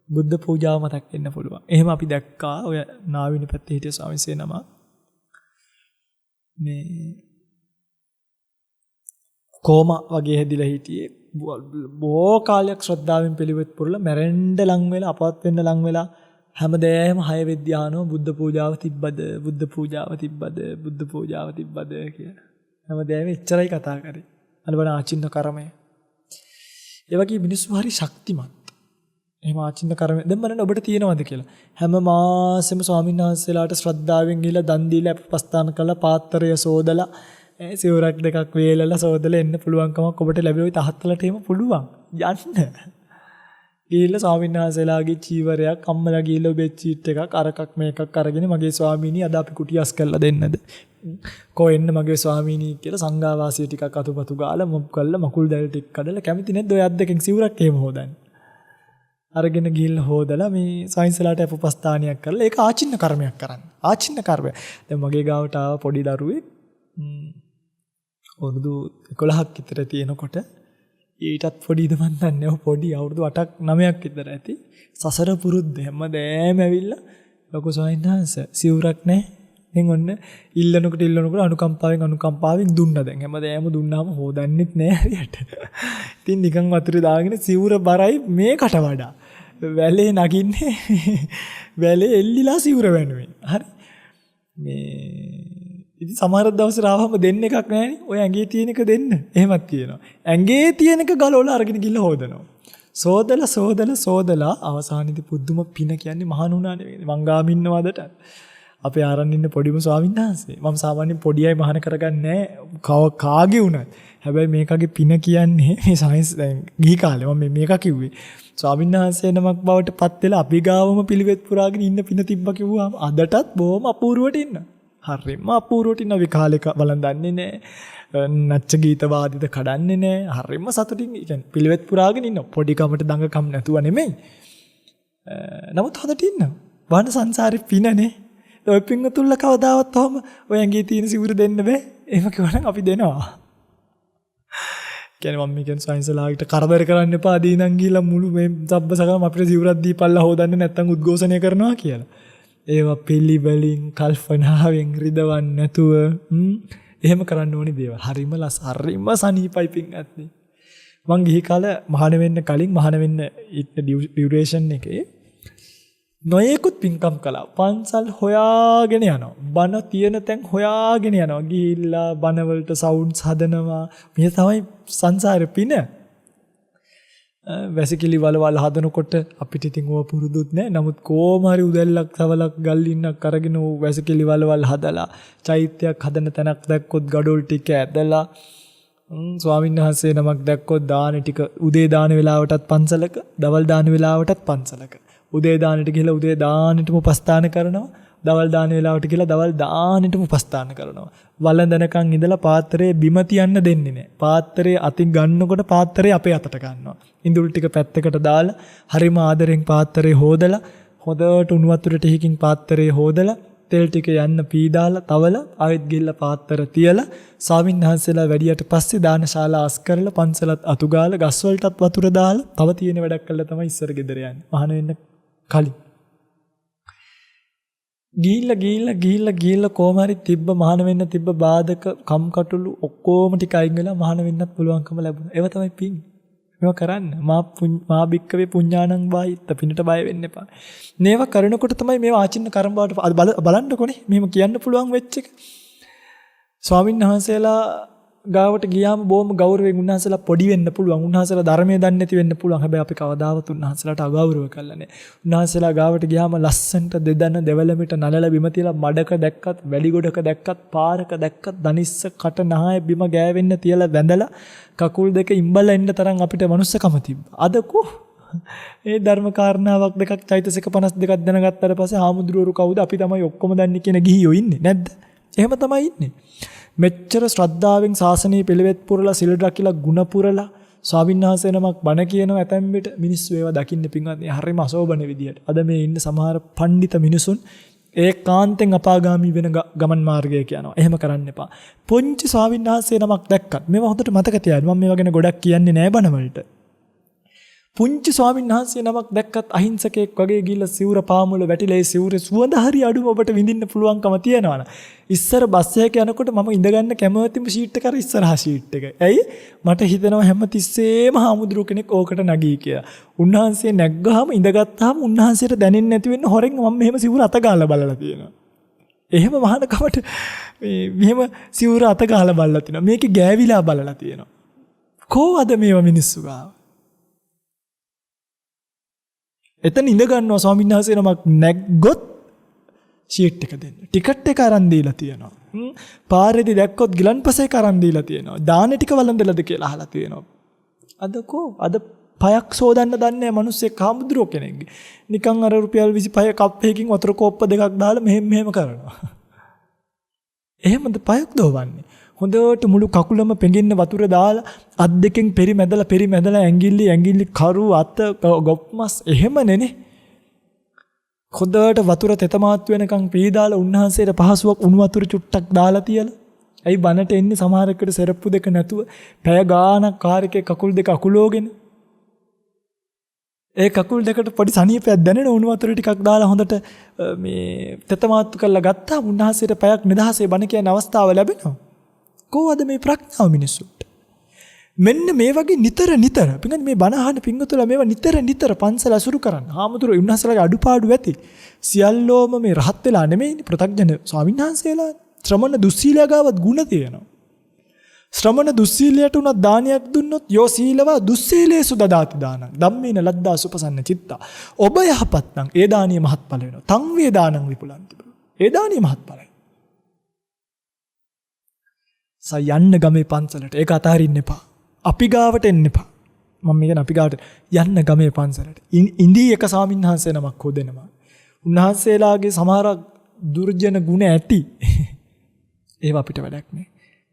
බුද්ධ පූජාව මතක් වෙන්න පුළුවන්. එහෙම අපි දැක්කා ඔය නාවිනි පැත්තේ හිටිය ස්වාමීන් වහන්සේ නම මේ කොම වගේ හැදිලා හිටියේ බොහෝ කාලයක් ශ්‍රද්ධාවෙන් පිළිවෙත් පුරලා මැරෙන්න ලං වෙලා අපවත් වෙන්න ලං වෙලා හැමදේම 6 වෙද්‍යානෝ බුද්ධ පූජාව තිබ්බද බුද්ධ පූජාව තිබ්බද බුද්ධ පූජාව තිබ්බද කියලා හැමදේම එච්චරයි කතා කරේ. අලබන ආචින්න කර්මය. ඒ වගේ මිනිස්සු හරි ශක්තිමත්. එහෙම ආචින්න කර්මය දැන් බලන්න ඔබට තියෙනවද කියලා. හැම මාසෙම ස්වාමීන් වහන්සේලාට ශ්‍රද්ධාවෙන් ගිහිලා දන් දීලා අපස්ථාන කළා පාත්‍රය සෝදලා සිවුරක් දෙකක් වේලලා සෝදලා එන්න පුළුවන්කමක් ඔබට ලැබෙයි තහත්තලට එහෙම පුළුවන් යන්න. ගිහිල්ලා ස්වාමීන් වහන්සේලාගේ චීවරයක් අම්මලා ගිහිල්ලා බෙඩ්ෂීට් එකක් අරකක් මේකක් අරගෙන මගේ ස්වාමීනි අද අපි කුටියස් කරලා දෙන්නද? කො එන්න මගේ ස්වාමීනි කියලා සංඝාවාසිය ටිකක් අතුපතු ගාලා මොප් කරලා මකුල් දැල් ටික කඩලා කැමති නැද්ද ඔය අද්දකින් සිවුරක් එහෙම හොදන්න? අරගෙන ගිහිල්ලා හොදලා මේ සයින්ස්ලාට අපපස්ථානියක් කරලා ඒක ආචින්න කර්මයක් කරන්න. ආචින්න කර්මය. දැන් මගේ ගාවට ආව පොඩි දරුවෙක් අවුරුදු 11ක් විතර තියෙනකොට ඊටත් පොඩිද මන් දන්නේ පොඩි අවුරුදු 8ක් 9ක් විතර ඇති සසර පුරුද්ද හැමදේම ඇවිල්ලා ලොකු ස්වාමීන් වහන්සේ සිවුරක් නැහැ. දැන් ඔන්න ඉල්ලනකොට අනුකම්පාවෙන් දුන්නා. දැන් හැමදේම දුන්නාම හොදන්නෙත් නැහැ හරියට. ඉතින් නිකන් වතුරේ දාගෙන සිවුර බරයි මේකට වඩා. වැලේ නගින්නේ වැලේ එල්ලිලා සිවුර වැනුවේ. හරි. මේ ඉතින් සමහර දවස් ආවම දෙන්න එකක් නැහැනේ. ඔය ඇඟේ තියෙන එක දෙන්න. එහෙමත් කියනවා. ඇඟේ තියෙන එක ගලවලා අරගෙන ගිහලා හොදනවා. සෝදලා අවසානයේදී පුදුම පින කියන්නේ මහණුණානේ. මං ගාම ඉන්නවදට. අපේ ආරන් ඉන්න පොඩිම ස්වාමීන් වහන්සේ. මම සාමාන්‍යයෙන් පොඩි අය මහාන කරගන්නේ නැහැ. කාගේ වුණත්. හැබැයි මේකගේ පින කියන්නේ මේ සයන්ස් දැන් ගිහි කාලේ මම මේක කිව්වේ. ස්වාමීන් වහන්සේ නමක් බවට පත් වෙලා අපි ගාවම පිළිවෙත් පුරාගෙන ඉන්න පින තිබ්බා කිව්වම අදටත් බොහොම අපූර්වට ඉන්නවා. හරිම අපූර්වට ඉන්න විකාලේක බලන් දන්නේ නැහැ. නච්ච ගීත වාදිත කඩන්නේ නැහැ. හරිම සතුටින් කියන්නේ පිළිවෙත් පුරාගෙන ඉන්න. පොඩි කමට දඟකම් නැතුව නෙමෙයි. නමුත් හොඳට ඉන්න. වහන සංසාරේ පිනනේ. ඔය පින්තුල්ල කවදාවත් ඔහම ඔය ඇඟේ තියෙන සිවුර දෙන්න බෑ. එහෙම කිව්වනම් අපි දෙනවා. කියන්නේ මම කියන සයන්ස්ලාට කරදර කරන්න එපා. දීනන් ගිහලා මුළු මේ සබ්බසකම අපිට සිවුරක් දීපල්ලා හොදන්න නැත්තම් උද්ඝෝෂණය කරනවා කියලා. ඒවා පිළිවෙලින් කල්පනාවෙන් රිදවන්න නැතුව එහෙම කරන්න ඕනි දේවල්. හරිම සනීපයි පින්වත්නි. මං ගිහි කාලේ මහාන වෙන්න කලින් මහාන වෙන්න ඉන්න ඩියුරේෂන් එකේ නොයෙකුත් පින්කම් කළා. පන්සල් හොයාගෙන යනවා. බණ තියෙන තැන් හොයාගෙන යනවා. ගිහිල්ලා බණ වලට සවුන්ඩ්ස් හදනවා. මේ තමයි සංසාරේ පින. වැසිකිලි වලවල් හදනකොට අපිට ඉතින් ඕව පුරුදුත් නැහැ. නමුත් කොහොම හරි උදැල්ලක් සවලක් ගල්ලින්නක් අරගෙන ඕ වැසිකිලි වලවල් හදලා චෛත්‍යයක් හදන තැනක් දැක්කොත් gadol ටික ඇදලා ස්වාමීන් වහන්සේ නමක් දැක්කොත් දාන ටික උදේ දාන වෙලාවටත් පන්සලක, දවල් දාන වෙලාවටත් පන්සලක. උදේ දානෙට ගිහලා උදේ දානෙටම උපස්ථාන කරනවා. දවල් දාන වෙලාවට ගිහලා දවල් දානෙටම උපස්ථාන කරනවා. වළඳනකන් ඉඳලා පාත්‍රයේ බිම තියන්න දෙන්නේ නැහැ. පාත්‍රයේ අතින් ගන්නකොට පාත්‍රය අපේ අතට ගන්නවා. ඉඳුල් ටික පැත්තකට දාලා හරිම ආදරෙන් පාත්‍රය හොදලා හොදට උණු වතුර ටිකකින් පාත්‍රය හොදලා තෙල් ටික යන්න පීදාලා තවලා ආයෙත් ගිහලා පාත්‍ර තියලා ස්වාමීන් වහන්සේලා වැඩියට පස්සේ දානශාලා අස් කරලා පන්සලත් අතු ගාලා ගස් වලටත් වතුර දාලා තව තියෙන වැඩක් කළා තමයි ඉස්සර ගෙදර යන්නේ. මහාන වෙන්න කලින් ගිහිල්ලා කොහම හරි තිබ්බ මහාන වෙන්න තිබ්බ බාධක කම්කටොළු ඔක්කොම ටික අයින් වෙලා මහාන වෙන්නත් පුළුවන්කම ලැබුණා. ඒව තමයි පින්. මේවා කරන්න. මා බික්කවේ පුඤ්ඤාණං වායිත්ත පිනට බය වෙන්න එපා. මේවා කරනකොට තමයි මේවා ආචින්න කර්ම බවට බලන්නකොනේ. මෙහෙම කියන්න පුළුවන් වෙච්ච එක. ස්වාමීන් වහන්සේලා ගාවට ගියාම බොහොම ගෞරවයෙන් උන්වහන්සේලා පොඩි වෙන්න පුළුවන්. උන්වහන්සේලා ධර්මයේ දන්නේ නැති වෙන්න පුළුවන්. හැබැයි අපි කවදාවත් උන්වහන්සේලාට අගෞරව කළා නෑ. උන්වහන්සේලා ගාවට ගියාම ලස්සන්ට දෙදන දෙවලමිට නලල බිම තියලා මඩක දැක්කත්, වැලි ගොඩක දැක්කත්, පාරක දැක්කත් දනිස්ස කට නහය බිම ගෑවෙන්න තියලා වැඳලා කකුල් දෙක ඉම්බලා එන්න තරම් අපිට මනුස්සකම තිබ්බා. අද කො ඒ ධර්ම කාරණාවක් දෙකක් චෛතසික 52ක් දැනගත්තාට පස්සේ හාමුදුරුවෝ කවුද අපි තමයි ඔක්කොම දන්නේ කියන ගිහියෝ ඉන්නේ නැද්ද? එහෙම තමයි ඉන්නේ. මෙච්චර ශ්‍රද්ධාවෙන් ශාසනීය පිළිවෙත් පුරලා සිල් රැකිලා ගුණ පුරලා ස්වාමීන් වහන්සේ නමක් බණ කියනවා ඇතැම් විට මිනිස්සු ඒවා දකින්න පින්වත්නි හරිම අශෝභන විදියට. අද මේ ඉන්න සමහර පඬිත මිනිසුන් ඒකාන්තෙන් අපාගාමී වෙන ගමන් මාර්ගය කියනවා. එහෙම කරන්න එපා. පොන්චි ස්වාමීන් වහන්සේ නමක් දැක්කත් මේවා හොඳට මතක තියාගන්න. මම මේවා ගැන ගොඩක් කියන්නේ නෑ බණ වලට. පුංචි ස්වාමීන් වහන්සේ නමක් දැක්කත් අහිංසකෙක් වගේ ගිහිල්ලා සිවුර පාමුල වැටිලා ඒ සිවුරේ සුවඳ හරි අඩුම ඔබට විඳින්න පුළුවන්කම තියෙනවා. ඉස්සර බස් එක යනකොට මම ඉඳගන්න කැමතිම සීට් එක අර ඉස්සරහා සීට් එක. ඇයි? මට හිතෙනවා හැම තිස්සෙම හාමුදුරුව කෙනෙක් ඕකට නැගී කියලා. උන්වහන්සේ නැග්ගාම ඉඳගත්තාම උන්වහන්සේට දැනෙන්නේ නැති වෙන්න හොරෙන් මම මෙහෙම සිවුර අත ගාලා බලලා තියෙනවා. එහෙම වහනකමට මෙහෙම සිවුර අත ගාලා බලලා තිනවා. මේකේ ගෑවිලා බලලා තියෙනවා. කොහොමද මේවා මිනිස්සු ගාව? එතන ඉඳ ගන්නවා ස්වාමීන් වහන්සේ නමක් නැග්ගොත් ෂීට් එක දෙන්න. ටිකට් එක අරන් දීලා තියෙනවා. පාරේදී දැක්කොත් ගිලන්පස එක අරන් දීලා තියෙනවා. දාන ටික වළඳලාද කියලා අහලා තියෙනවා. අද පයක් සෝදන්න දන්නේ නැහැ මිනිස්සෙක් හාමුදුරුවෝ කෙනෙක්ගේ. නිකන් අර රුපියල් 25 කප් එකකින් වතුර කෝප්ප දෙකක් දාලා මෙහෙම කරනවා. එහෙමද පයක් දොවන්නේ? හොඳට මුළු කකුලම පෙඟින්න වතුර දාලා අත් දෙකෙන් පෙරිමැදලා ඇඟිලි කරු අත ගොප්මස් එහෙම නෙනේ. හොඳට වතුර තෙතමාත් වෙනකන් පීදාලා උන්වහන්සේට පහසුවක් උණු වතුර චුට්ටක් දාලා තියලා. ඇයි බනට එන්නේ සමහරකට සෙරප්පු දෙක නැතුව පැය ගාණක් කාර් එකේ කකුල් දෙක අකුලෝගෙන. ඒ කකුල් දෙකට පොඩි සනීපයක් දැනෙන උණු වතුර ටිකක් දාලා හොඳට මේ තෙතමාත්තු කරලා ගත්තා උන්වහන්සේට පැයක් නිදහසේ බණ කියන අවස්ථාව ලැබෙනවා. කොහොමද මේ ප්‍රඥාව මිනිස්සුන්ට? මෙන්න මේ වගේ නිතර පිටින් මේ බණ අහන පින්වතුන්ලා මේවා නිතර පන්සල අසුරු කරන්න. හාමුදුරුවෝ උන්වහන්සේලාගේ අඩුපාඩු ඇති. සියල්ලෝම මේ රහත් වෙලා නෙමෙයිනේ ප්‍රත්‍යඥ ස්වාමීන් වහන්සේලා. ශ්‍රමණ දුස්සීලයා ගාවත් ಗುಣ තියෙනවා. ශ්‍රමණ දුස්සීලයට උනත් දානයක් දුන්නොත් යෝ සීලවා දුස්සීලේසු දදාති දානං ධම්මේන ලද්දා සුපසන්න චිත්තා. ඔබ යහපත් නම් ඒ දානිය මහත්ඵල වෙනවා. තං වේ දානං විපුලන්ති. ඒ දානිය මහත්ඵලයි. යන්න ගමේ පන්සලට ඒක අතහරින්න එපා. අපි ගාවට එන්න එපා. මම කියන අපි ගාවට යන්න ගමේ පන්සලට. ඉන්දී එක ස්වාමීන් වහන්සේ නමක් හොදෙනවා. උන්වහන්සේලාගේ සමහර දුර්ජන ගුණ ඇති. ඒව අපිට වැඩක් නෑ.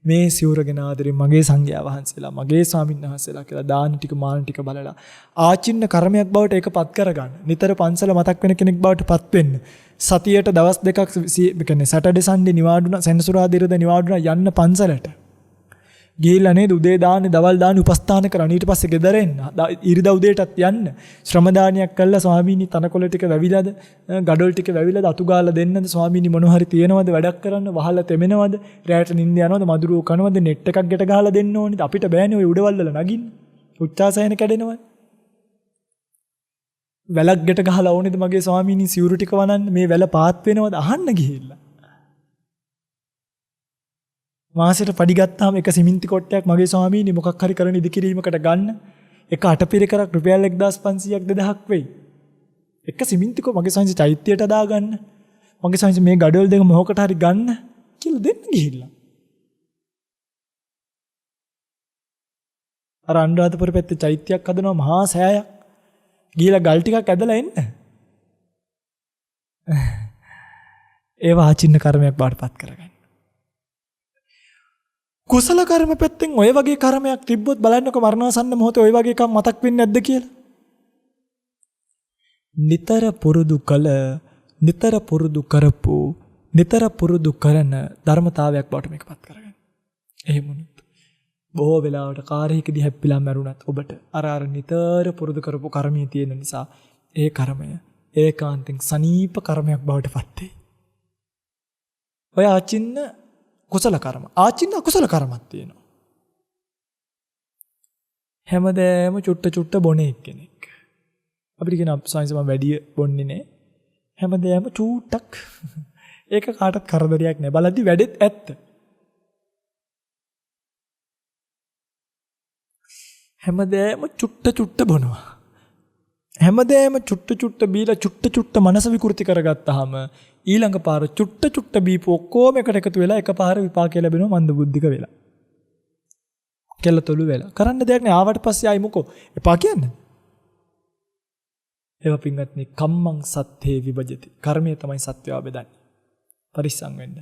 මේ සිවුරගෙන ආදරෙන් මගේ සංඝයා වහන්සේලා මගේ ස්වාමීන් වහන්සේලා කියලා දාන ටික මාන ටික බලලා ආචින්න කර්මයක් බවට ඒකපත් කරගන්න. නිතර පන්සල මතක් වෙන කෙනෙක් බවට පත් වෙන්න. සතියට දවස් දෙකක් කියන්නේ සැටර්ඩේ සන්ඩේ නිවාඩුණා සෙනසුරාදා ඉරිදා නිවාඩුණා යන්න පන්සලට. ගිහිල්ලා නේද උදේ දාන්නේ දවල් දාන්නේ උපස්ථාන කරන්න ඊට පස්සේ ගෙදර එන්න. ඉරිදා උදේටත් යන්න. ශ්‍රම දානියක් කළා ස්වාමීනි තනකොළ ටික වැවිලාද ගඩොල් ටික වැවිලාද අතු ගාලා දෙන්නද ස්වාමීනි මොන හරි තියෙනවද වැඩක් කරන්න වහලා තෙමෙනවද රැයට නිින්ද යනවද මදුරුව කනවද නෙට් එකක් ගැට ගහලා දෙන්න ඕනිද අපිට බෑනේ ඔය උඩවල් වල නගින්න. උච්චාසයන කැඩෙනවද? වැලක් ගැට ගහලා ඕනේද මගේ ස්වාමීනි සිවුරු ටික වනන්න මේ වැල පාත් වෙනවද අහන්න ගිහිල්ලා. මාසෙට පඩි ගත්තාම එක සිමෙන්ති කොටයක් මගේ ස්වාමීනි මොකක් හරි කරන ඉදිකිරීමකට ගන්න එක අටපිරිකරක් රුපියල් 1500ක් 2000ක් වෙයි. එක සිමෙන්ති කො මගේ ස්වාමීනි චෛත්‍යයට දාගන්න. මගේ ස්වාමීනි මේ ගඩොල් දෙක මොහොකට හරි ගන්න කියලා දෙන්න ගිහිල්ලා. අර අනුරාධපුර පැත්තේ චෛත්‍යයක් හදනවා මහා සෑයක්. ගිහිලා ගල් ටිකක් ඇදලා එන්න. ඒව ආචින්න කර්මයක් බාටපත් කරගන්න. කුසල කර්ම පැත්තෙන් ඔය වගේ කර්මයක් තිබ්බොත් බලන්නකො මරණාසන්න මොහොතේ ඔය වගේ එකක් මතක් වෙන්නේ නැද්ද කියලා. නිතර පුරුදු කළ, නිතර පුරුදු කරපු, නිතර පුරුදු කරන ධර්මතාවයක් බවට මේකපත් කරගන්න. එහෙම වුණොත් බොහෝ වෙලාවට කාර්යයකදී හැප්පිලා මැරුණත් ඔබට අර නිතර පුරුදු කරපු කර්මයේ තියෙන නිසා ඒ කර්මය ඒකාන්තයෙන් සනීප කර්මයක් බවට පත් වෙයි. ඔය ආචින්න කුසල කර්ම. ආචින්න අකුසල කර්මයක් තියෙනවා. හැමදේම චුට්ට බොන එක්කෙනෙක්. අපිට කියන සයින්ස් මම වැඩි බොන්නේ නෑ. හැමදේම චූට්ටක්. ඒක කාටවත් කරදරයක් නෑ. බලද්දි වැඩෙත් ඇත්ත. හැමදේම චුට්ට බොනවා. හැමදේම චුට්ට බීලා චුට්ට මනස විකෘති කරගත්තාම ඊළඟ පාර චුට්ට බීපු ඔක්කොම එකට එකතු වෙලා එකපාර විපාකය ලැබෙනවා මන්ද බුද්ධික වෙලා. කෙලතොළු වෙලා. කරන්න දෙයක් නෑ ආවට පස්සේ ආයි මොකෝ එපා කියන්නේ. ඒවා පින්වත්නි කම්මං සත්‍යේ විභජති. කර්මය තමයි සත්‍යව බෙදන්නේ. පරිස්සම් වෙන්න.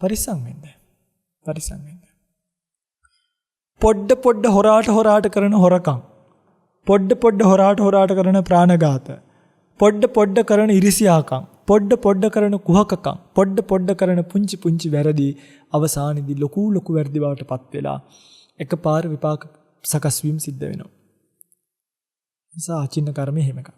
පරිස්සම් වෙන්න. පරිස්සම් වෙන්න. පොඩ හොරාට කරන හොරකම්. පොඩ හොරාට කරන ප්‍රාණඝාත. පොඩ කරන ඉරිසියාකම්. පොඩ කරන කුහකකම්. පොඩ කරන පුංචි වැරදි අවසානයේදී ලොකු වැරදි බවට පත් වෙලා එකපාර විපාක සකස් වීම සිද්ධ වෙනවා. නිසා ආචින්න කර්මය එහෙම එකක්.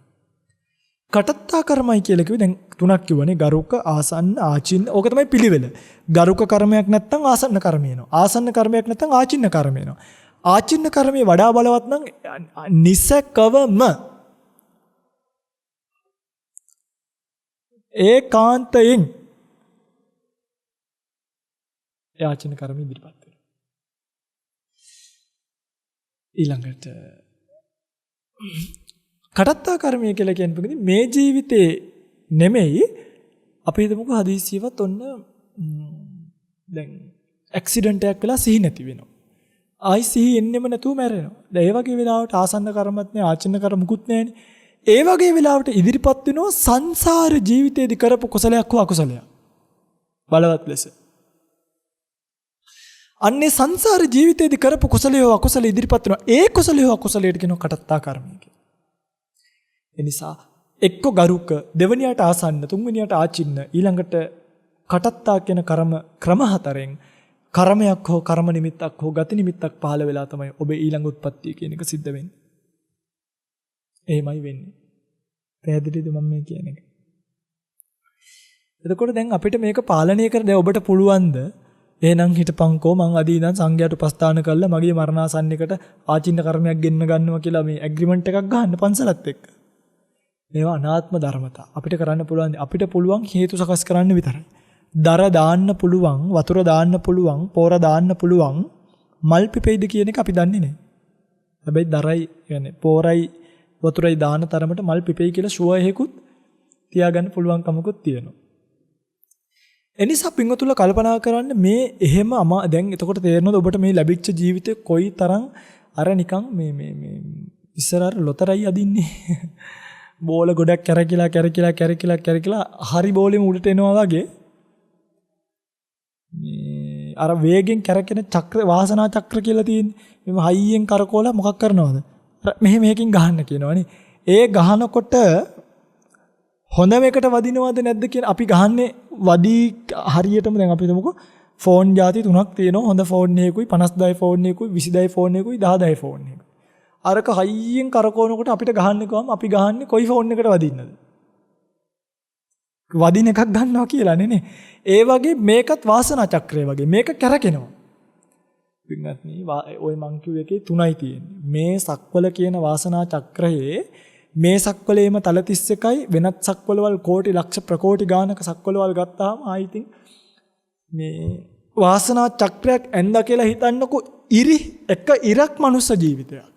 කටත්තා කර්මයි කියලා කිව්වේ දැන් තුනක් කිව්වනේ ගරුක ආසන්න ආචින්න. ඕක තමයි පිළිවෙල. ගරුක කර්මයක් නැත්නම් ආසන්න කර්මය එනවා. ආසන්න කර්මයක් නැත්නම් ආචින්න කර්මය එනවා. ආචින්න කර්මයේ වඩා බලවත් නම් නිසකවම ඒකාන්තයෙන් ආචින්න කර්මය ඉදිරිපත් වෙනවා. ඊළඟට කටත්තා කර්මය කියලා කියන්නේ මේ ජීවිතේ නෙමෙයි අපි හිතමුකෝ හදිසියවත් ඔන්න දැන් ඇක්සිඩන්ට් එකක් වෙලා සිහි නැති වෙනවා. ආයි සිහි එන්නෙම නැතුව මැරෙනවා. දැන් ඒ වගේ වෙලාවට ආසන්න කර්මත් නෑ ආචින්න කර්ම මුකුත් නෑනේ. ඒ වගේ වෙලාවට ඉදිරිපත් වෙනවා සංසාර ජීවිතේදී කරපු කුසලයක් හෝ අකුසලයක්. බලවත් ලෙස. අන්නේ සංසාර ජීවිතේදී කරපු කුසලය හෝ අකුසල ඉදිරිපත් වෙනවා. ඒ කුසලය හෝ අකුසලයට කියනවා කටත්තා කර්මය කියලා. එනිසා එක්ක ගරුක දෙවනියට ආසන්න තුන්වෙනියට ආචින්න ඊළඟට කටත්තා කියන ක්‍රම හතරෙන් කර්මයක් හෝ කර්ම නිමිත්තක් හෝ ගති නිමිත්තක් පහළ වෙලා තමයි ඔබේ ඊළඟ උත්පත්තිය කියන එක සිද්ධ වෙන්නේ. එහෙමයි වෙන්නේ. පැහැදිලිද මම මේ කියන එක? එතකොට දැන් අපිට මේක පාලනය කර දැන් ඔබට පුළුවන්ද එහෙනම් හිටපන්කෝ මං අද ඉඳන් සංඝයාට උපස්ථාන කරලා මගේ මරණාසන්නයකට ආචින්න කර්මයක් ගෙන්න ගන්නවා කියලා මේ ඇග්‍රීමන්ට් එකක් ගන්න පන්සලත් එක්ක. මේවා අනාත්ම ධර්මතා. අපිට කරන්න පුළුවන් හේතු සකස් කරන්න විතරයි. දර දාන්න පුළුවන්, වතුර දාන්න පුළුවන්, පෝර දාන්න පුළුවන්, මල් පිපෙයිද කියන එක අපි දන්නේ නැහැ. හැබැයි දරයි يعني පෝරයි වතුරයි දාන තරමට මල් පිපෙයි කියලා ෂුවර් එකකුත් තියාගන්න පුළුවන් කමකුත් තියෙනවා. එනිසා පින්වතුන්ල කල්පනා කරන්න මේ එහෙම දැන් එතකොට තේරෙනවද ඔබට මේ ලැබිච්ච ජීවිතේ කොයි තරම් අර නිකන් මේ ඉස්සර අර ලොතරයි අදින්නේ. බෝල ගොඩක් කැරකිලා හරි බෝලෙම උඩට එනවා වගේ මේ අර වේගෙන් කැරකෙන චක්‍ර වාසනා චක්‍ර කියලා තියෙන්නේ මේ හයියෙන් කරකෝලා මොකක් කරනවද මෙහෙකින් ගහන්න කියනවනේ ඒ ගහනකොට හොඳම එකට වදිනවද නැද්ද කියන අපි ගහන්නේ වදී හරියටම දැන් අපි හිතමුකෝ ෆෝන් ಜಾති තුනක් තියෙනවා හොඳ ෆෝන් එකකුයි 50 ෆෝන් එකකුයි 20 ෆෝන් එකකුයි 10 ෆෝන් එකකුයි අරක හයියෙන් කරකවනකොට අපිට ගහන්න ගියාම අපි ගහන්නේ කොයි ෆෝන් එකට වදින්නද? වදින එකක් ගන්නවා කියලා නේ. ඒ වගේ මේකත් වාසනා චක්‍රය වගේ මේක කැරකෙනවා. පින්වත්නි ඔය මං කිව්ව එකේ තුනයි තියෙන්නේ. මේ සක්වල කියන වාසනා චක්‍රයේ මේ සක්වලේම තල 31යි වෙනත් සක්වලවල් කෝටි ලක්ෂ ප්‍රකෝටි ගානක සක්වලවල් ගත්තාම ආයිතින් මේ වාසනා චක්‍රයක් ඇඳ කියලා හිතන්නකෝ එක ඉරක් මනුස්ස ජීවිතයක්.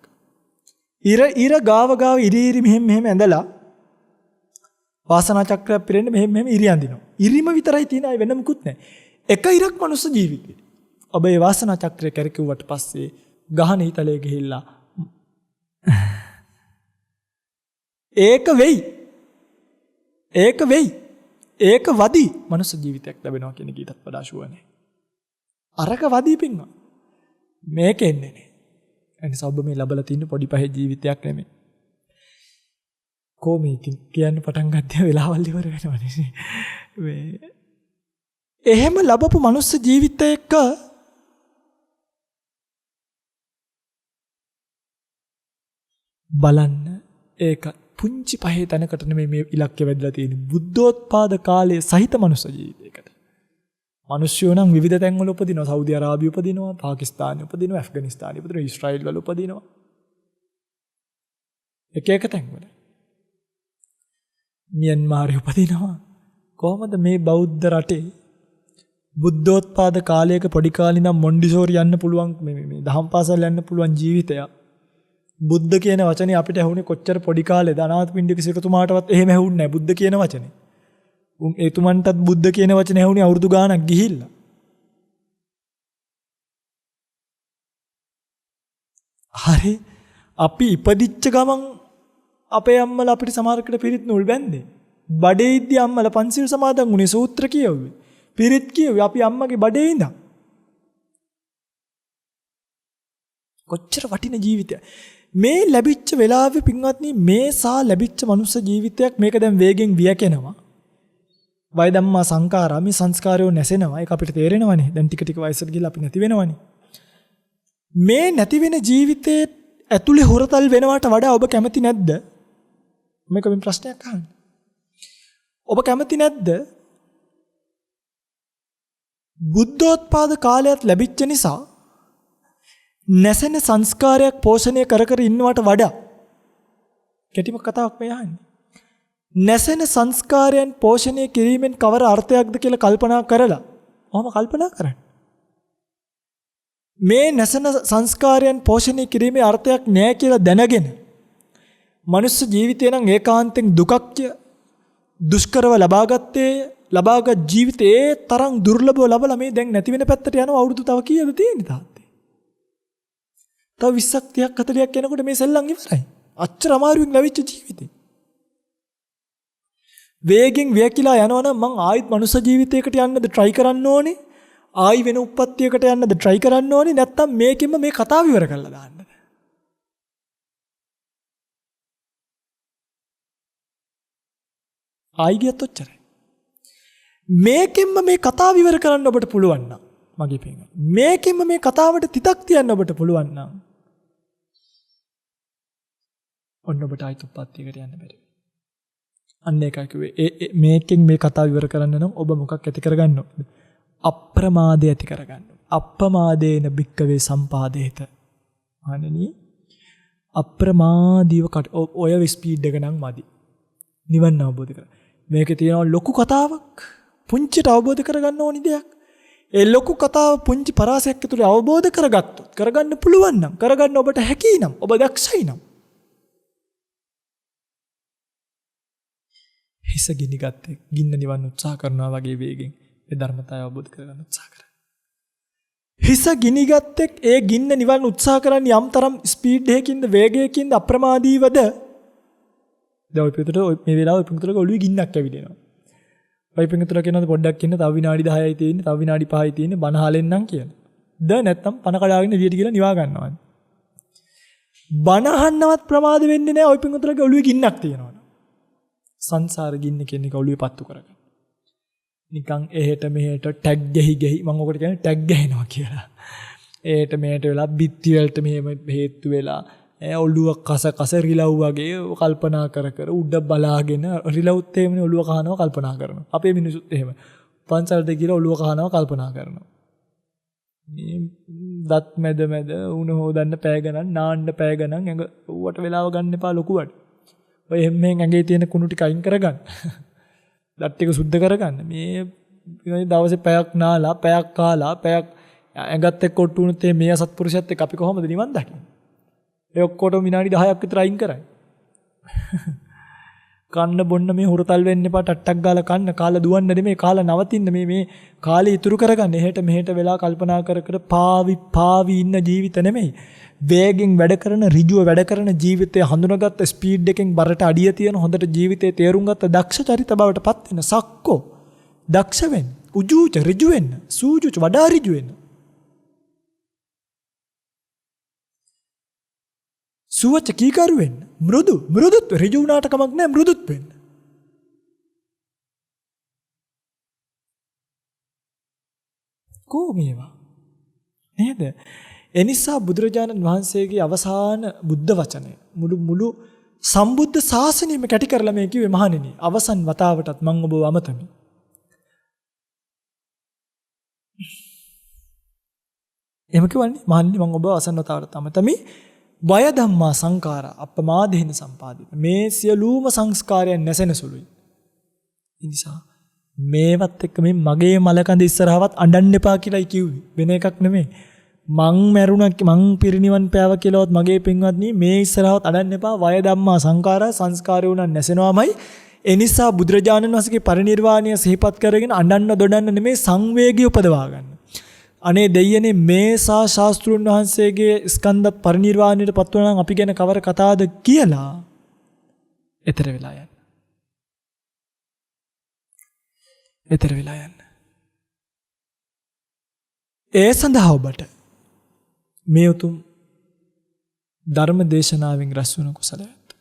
ඉර ගාව ඉරි මෙහෙම ඇඳලා වාසනා චක්‍රයක් පිරෙන්න මෙහෙම ඉරි අඳිනවා. ඉරිම විතරයි තියෙන අය වෙන මුකුත් නැහැ. එක ඉරක් මනුස්ස ජීවිතේ. ඔබ ඒ වාසනා චක්‍රය කරකිව්වට පස්සේ ගහන හිතලේ ගිහිල්ලා ඒක වෙයි. ඒක වදි මනුස්ස ජීවිතයක් ලැබෙනවා කියන කීටත් වඩා ෂුවර් නැහැ. අරක වදී පින්නවා. මේක එන්නේ නැහැ. එනිසා ඔබ මේ ලබලා තියෙන පොඩි පහේ ජීවිතයක් නෙමෙයි. කොහොමද කියන්න පටන් ගත්තේ වෙලාවල් ඉවර වෙනවනේ. මේ එහෙම ලැබපු මනුස්ස ජීවිතයක බලන්න ඒක පුංචි පහේ තැනකට නෙමෙයි මේ ඉලක්කය වැදලා තියෙන්නේ. බුද්ධෝත්පාද කාලයේ සහිත මනුස්ස ජීවිතයකට. මිනිස්සුયો නම් විවිධ තැන්වල උපදිනවා. සෞදි අරාබිය උපදිනවා, පාකිස්තානයේ උපදිනවා, ඇෆ්ගනිස්තානයේ උපදිනවා, ඊශ්‍රායෙල් වල උපදිනවා. එක තැන්වල. මියන්මාරේ උපදිනවා. කොහොමද මේ බෞද්ධ රටේ බුද්ධෝත්පාද කාලයක පොඩි කාලේ ඉඳන් මොන්ඩිසෝරි යන්න පුළුවන් මේ දහම් පාසල් යන්න පුළුවන් ජීවිතයක්. බුද්ධ කියන වචනේ අපිට ඇහුනේ කොච්චර පොඩි කාලේද අනාථපිණ්ඩික සිටුතුමාටවත් එහෙම ඇහුන්නේ නැහැ බුද්ධ කියන වචනේ. එතුමන්ටත් බුද්ධ කියන වචනේ ඇහුනේ අවුරුදු ගාණක් ගිහිල්ලා. හරි අපි ඉපදිච්ච ගමන් අපේ අම්මලා අපිට සමහරකට පිරිත් නූල් බැන්දේ. බඩේ ඉද්දි අම්මලා පන්සිල් සමාදන් වුණේ සූත්‍ර කියවුවේ. පිරිත් කියුවේ අපි අම්මගේ බඩේ ඉඳන්. කොච්චර වටින ජීවිතයක්. මේ ලැබිච්ච වෙලාවේ පින්වත්නි මේ සා ලැබිච්ච මනුස්ස ජීවිතයක් මේක දැන් වේගෙන් වියකෙනවා. වය ධම්මා සංඛාරා මේ සංස්කාරයෝ නැසෙනවා. ඒක අපිට තේරෙනවනේ. දැන් ටික ටික වයසට ගිහලා අපි නැති වෙනවනේ. මේ නැති වෙන ජීවිතේ ඇතුලේ හොරතල් වෙනවට වඩා ඔබ කැමති නැද්ද? මේක මේ ප්‍රශ්නයක් අහන්න. ඔබ කැමති නැද්ද? බුද්ධෝත්පාද කාලයක් ලැබිච්ච නිසා නැසෙන සංස්කාරයක් පෝෂණය කර කර ඉන්නවට වඩා කෙටිම කතාවක් මේ අහන්නේ. නැසෙන සංස්කාරයන් පෝෂණය කිරීමෙන් කවර අර්ථයක්ද කියලා කල්පනා කරලා ඔහොම කල්පනා කරන්න. මේ නැසෙන සංස්කාරයන් පෝෂණය කිරීමේ අර්ථයක් නැහැ කියලා දැනගෙන මනුස්ස ජීවිතේ නම් ඒකාන්තයෙන් දුකක්ය දුෂ්කරව ලබාගත් ජීවිතේ තරම් දුර්ලභව ලබලා මේ දැන් නැති වෙන පැත්තට යනවා අවුරුදු තව කීයද තියෙන්නේ තාත්තේ. තව 20ක් 30ක් 40ක් යනකොට මේ සෙල්ලම් ඉවරයි. අච්චර අමාරුවෙන් ලැබිච්ච ජීවිතේ. වේගෙන් වියකිලා යනවනම් මං ආයිත් මනුස්ස ජීවිතයකට යන්නද try කරන්න ඕනේ? ආයි වෙන උප්පත්තියකට යන්නද try කරන්න ඕනේ? නැත්නම් මේකෙම මේ කතාව ඉවර කරලා දාන්නද? ආයි ගියත් ඔච්චරයි. මේකෙන්ම මේ කතාව ඉවර කරන්න ඔබට පුළුවන් නම් මගේ පින්වත්නි මේකෙන්ම මේ කතාවට තිතක් තියන්න ඔබට පුළුවන් නම් ඔන්න ඔබට ආයිත් උප්පත්තියකට යන්න බැරි. අන්න ඒකයි කිව්වේ මේකෙන් මේ කතාව ඉවර කරන්න නම් ඔබ මොකක් ඇති කරගන්න ඕනද? අප්‍රමාදය ඇති කරගන්න. අප්‍රමාදේන භික්කවේ සම්පාදේත. අනනි අප්‍රමාදීව ඔය ස්පීඩ් එක නම් මදි. නිවන් අවබෝධ කර. මේකේ තියෙනවා ලොකු කතාවක්. පුංචිට අවබෝධ කරගන්න ඕනි දෙයක්. ඒ ලොකු කතාව පුංචි පරාසයක් ඇතුලේ අවබෝධ කරගත්තොත් කරගන්න පුළුවන් නම් කරගන්න ඔබට හැකි නම් ඔබ දක්ෂයි නම් හිස ගිනිගත්තේ ගින්න නිවන්න උත්සාහ කරනවා වගේ වේගෙන් ඒ ධර්මතාවය අවබෝධ කරගන්න උත්සාහ කරන්න. හිස ගිනිගත්තේ ඒ ගින්න නිවන්න උත්සාහ කරන්නේ යම් තරම් ස්පීඩ් එකකින්ද වේගයකින්ද අප්‍රමාදීවද? දැන් ඔය පිටුට මේ වෙලාවේ පිටුටක ඔළුවේ ගින්නක් ඇවිදිනවා. ඔය පිටුටක කියනවාද පොඩ්ඩක් ඉන්න තව විනාඩි 10යි තියෙන්නේ තව විනාඩි 5යි තියෙන්නේ බන හලෙන්නම් කියලා. ද නැත්තම් පන කඩාගෙන එළියට ගිහලා නිවා ගන්නවා. බන අහන්නවත් ප්‍රමාද වෙන්නේ නැහැ ඔය පිටුටක ඔළුවේ ගින්නක් තියෙනවා. සංසාර ගින්න කියන එක ඔළුවේ පත්තු කරගන්න. නිකන් එහෙට මෙහෙට ටැග් ගහි මම ඔකට කියන්නේ ටැග් ගහනවා කියලා. එහෙට මෙහෙට වෙලා බිත්ති වලට මෙහෙම හේතු වෙලා ඔළුව කස රිලව් වගේ කල්පනා කර උඩ බලාගෙන රිලව්ත් එහෙමනේ ඔළුව කහනවා කල්පනා කරනවා. අපේ මිනිසුත් එහෙම. පන්සලට ගිහලා ඔළුව කහනවා කල්පනා කරනවා. මේ දත් මැද උණ හොදන්න පෑ ගණන් නාන්න පෑ ගණන් ඇඟ ඌවට වෙලාව ගන්න එපා ලොකුවට. ඔය හැමෙන් ඇඟේ තියෙන කුණු ටික අයින් කරගන්න. දත් ටික සුද්ධ කරගන්න. මේ දවසේ පැයක් නාලා, පැයක් කාලා, පැයක් ඇඟත් එක්ක ඔට්ටු වුණොත් මේ අසත්පුරුෂයත් එක්ක අපි කොහොමද නිවන් දකින්නේ? ඒ ඔක්කොටම විනාඩි 10ක් විතර අයින් කරයි. කන්න බොන්න මේ හුරතල් වෙන්න එපා ටට්ටක් ගාලා කන්න කාලා දුවන්න නෙමෙයි කාලා නවතින්න මේ කාලේ ඉතුරු කරගන්න. එහෙට මෙහෙට වෙලා කල්පනා කර පාවි ඉන්න ජීවිත නෙමෙයි. වේගෙන් වැඩ කරන ඍජුව වැඩ කරන ජීවිතය හඳුනාගත්ත ස්පීඩ් එකෙන් බරට අඩිය තියෙන හොඳට ජීවිතේ තේරුම් ගත්ත දක්ෂ චරිත බවට පත් වෙන සක්කෝ දක්ෂ වෙන්න උජූච ඍජු වෙන්න සූජුච වඩා ඍජු වෙන්න සුවච කීකරු වෙන්න මෘදුත් ඍජු වුණාට කමක් නැහැ මෘදුත් වෙන්න කොහොමේවා නේද? එනිසා බුදුරජාණන් වහන්සේගේ අවසාන බුද්ධ වචනය මුළු සම්බුද්ධ ශාසනයම කැටි කරලා මේ කිව්වේ මහණෙනි අවසන් වතාවටත් මම ඔබව අමතමි. එහෙම කිව්වනේ මහණෙනි මම ඔබව අවසන් වතාවටත් අමතමි. වය ධම්මා සංඛාරා අප්පමාදේන සම්පාදිත. මේ සියලුම සංස්කාරයන් නැසෙන සුළුයි. ඒ නිසා මේවත් එක්ක මේ මගේ මලකඳ ඉස්සරහවත් අඬන්න එපා කියලායි කිව්වේ. වෙන එකක් නෙමෙයි. මං මැරුණා මං පිරිනිවන් පෑව කියලාවත් මගේ පින්වත්නි මේ ඉස්සරහවත් අඬන්න එපා. වය ධම්මා සංඛාරා සංස්කාරය උනන් නැසෙනවාමයි. ඒ නිසා බුදුරජාණන් වහන්සේගේ පරිනිර්වාණය සිහිපත් කරගෙන අඬන්න දොඩන්න නෙමෙයි සංවේගී උපදවා ගන්න. අනේ දෙයියනේ මේ ශාස්ත්‍රුන් වහන්සේගේ ස්කන්ධ පරිනිර්වාණයට පත් වුණා නම් අපි ගැන කවර කතාවද කියලා ඊතර වෙලා යන්න. ඒ සඳහා ඔබට මේ උතුම් ධර්ම දේශනාවෙන් රැස් වුණු කුසලයත්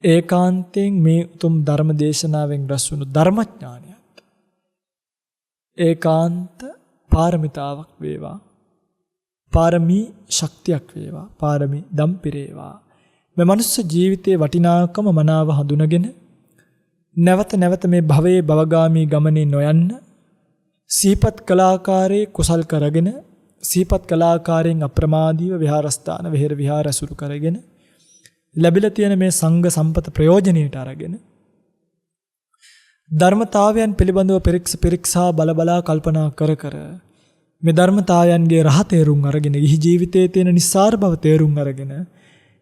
ඒකාන්තයෙන් මේ උතුම් ධර්ම දේශනාවෙන් රැස් වුණු ධර්මඥානයත් ඒකාන්ත පාරමිතාවක් වේවා. පාරමී ශක්තියක් වේවා. පාරමී දම් පිරේවා. මේ මනුස්ස ජීවිතයේ වටිනාකම මනාව හඳුනගෙන නැවත නැවත මේ භවයේ භවගාමී ගමනේ නොයන්න සීපත් කලාකාරයේ කුසල් කරගෙන සීපත් කලාකාරයෙන් අප්‍රමාදීව විහාරස්ථාන විහෙර විහාර ඇසුරු කරගෙන ලැබිලා තියෙන මේ සංඝ සම්පත ප්‍රයෝජනෙට අරගෙන ධර්මතාවයන් පිළිබඳව පරීක්ෂා බලබලා කල්පනා කර කර මේ ධර්මතාවයන්ගේ රහ තේරුම් අරගෙන ගිහි ජීවිතයේ තියෙන නිස්සාර බව තේරුම් අරගෙන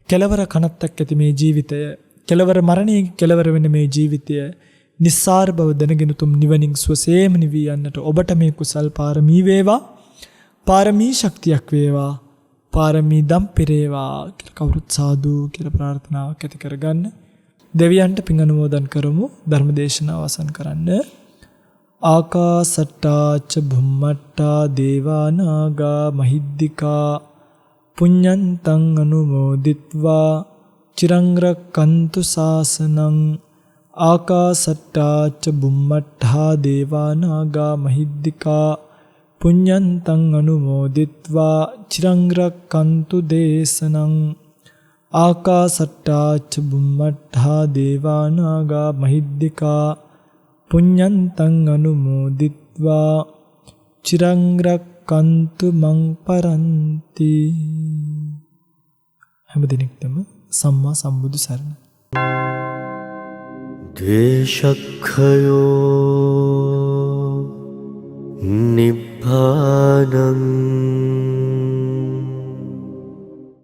කෙලවර කනත්තක් ඇති මේ ජීවිතය කෙලවර මරණයේ කෙලවර වෙන මේ ජීවිතය නිස්සාර බව දැනගෙන තුම් නිවනින් සුවසේම නිවී යන්නට ඔබට මේ කුසල් පාරමී වේවා. පාරමී ශක්තියක් වේවා. පාරමී දම් පිරේවා කියලා කවුරුත් සාදු කියලා ප්‍රාර්ථනාවක් ඇති කරගන්න. දෙවියන්ට පින් අනුමෝදන් කරමු. ධර්ම දේශනාව අවසන් කරන්න. ආකාසට්ටා ච භුම්මට්ටා දේවා නාග මහිද්దికා පුඤ්ඤන්තං අනුමෝදිත්වා චිරං රක්칸තු ශාසනං. ආකාසට්ටා ච බුම්මට්ඨා දේවා නාග මහිද්దికා පුඤ්ඤන්තං අනුමෝදිත්වා චිරං රක්칸තු දේශනං. ආකාසට්ටා ච බුම්මට්ඨා දේවා නාග මහිද්దికා පුඤ්ඤන්තං අනුමෝදිත්වා චිරං රක්칸තු මං පරන්ති. හැම දිනෙකටම සම්මා සම්බුදු සරණයි. ද්වේෂක්ඛයෝ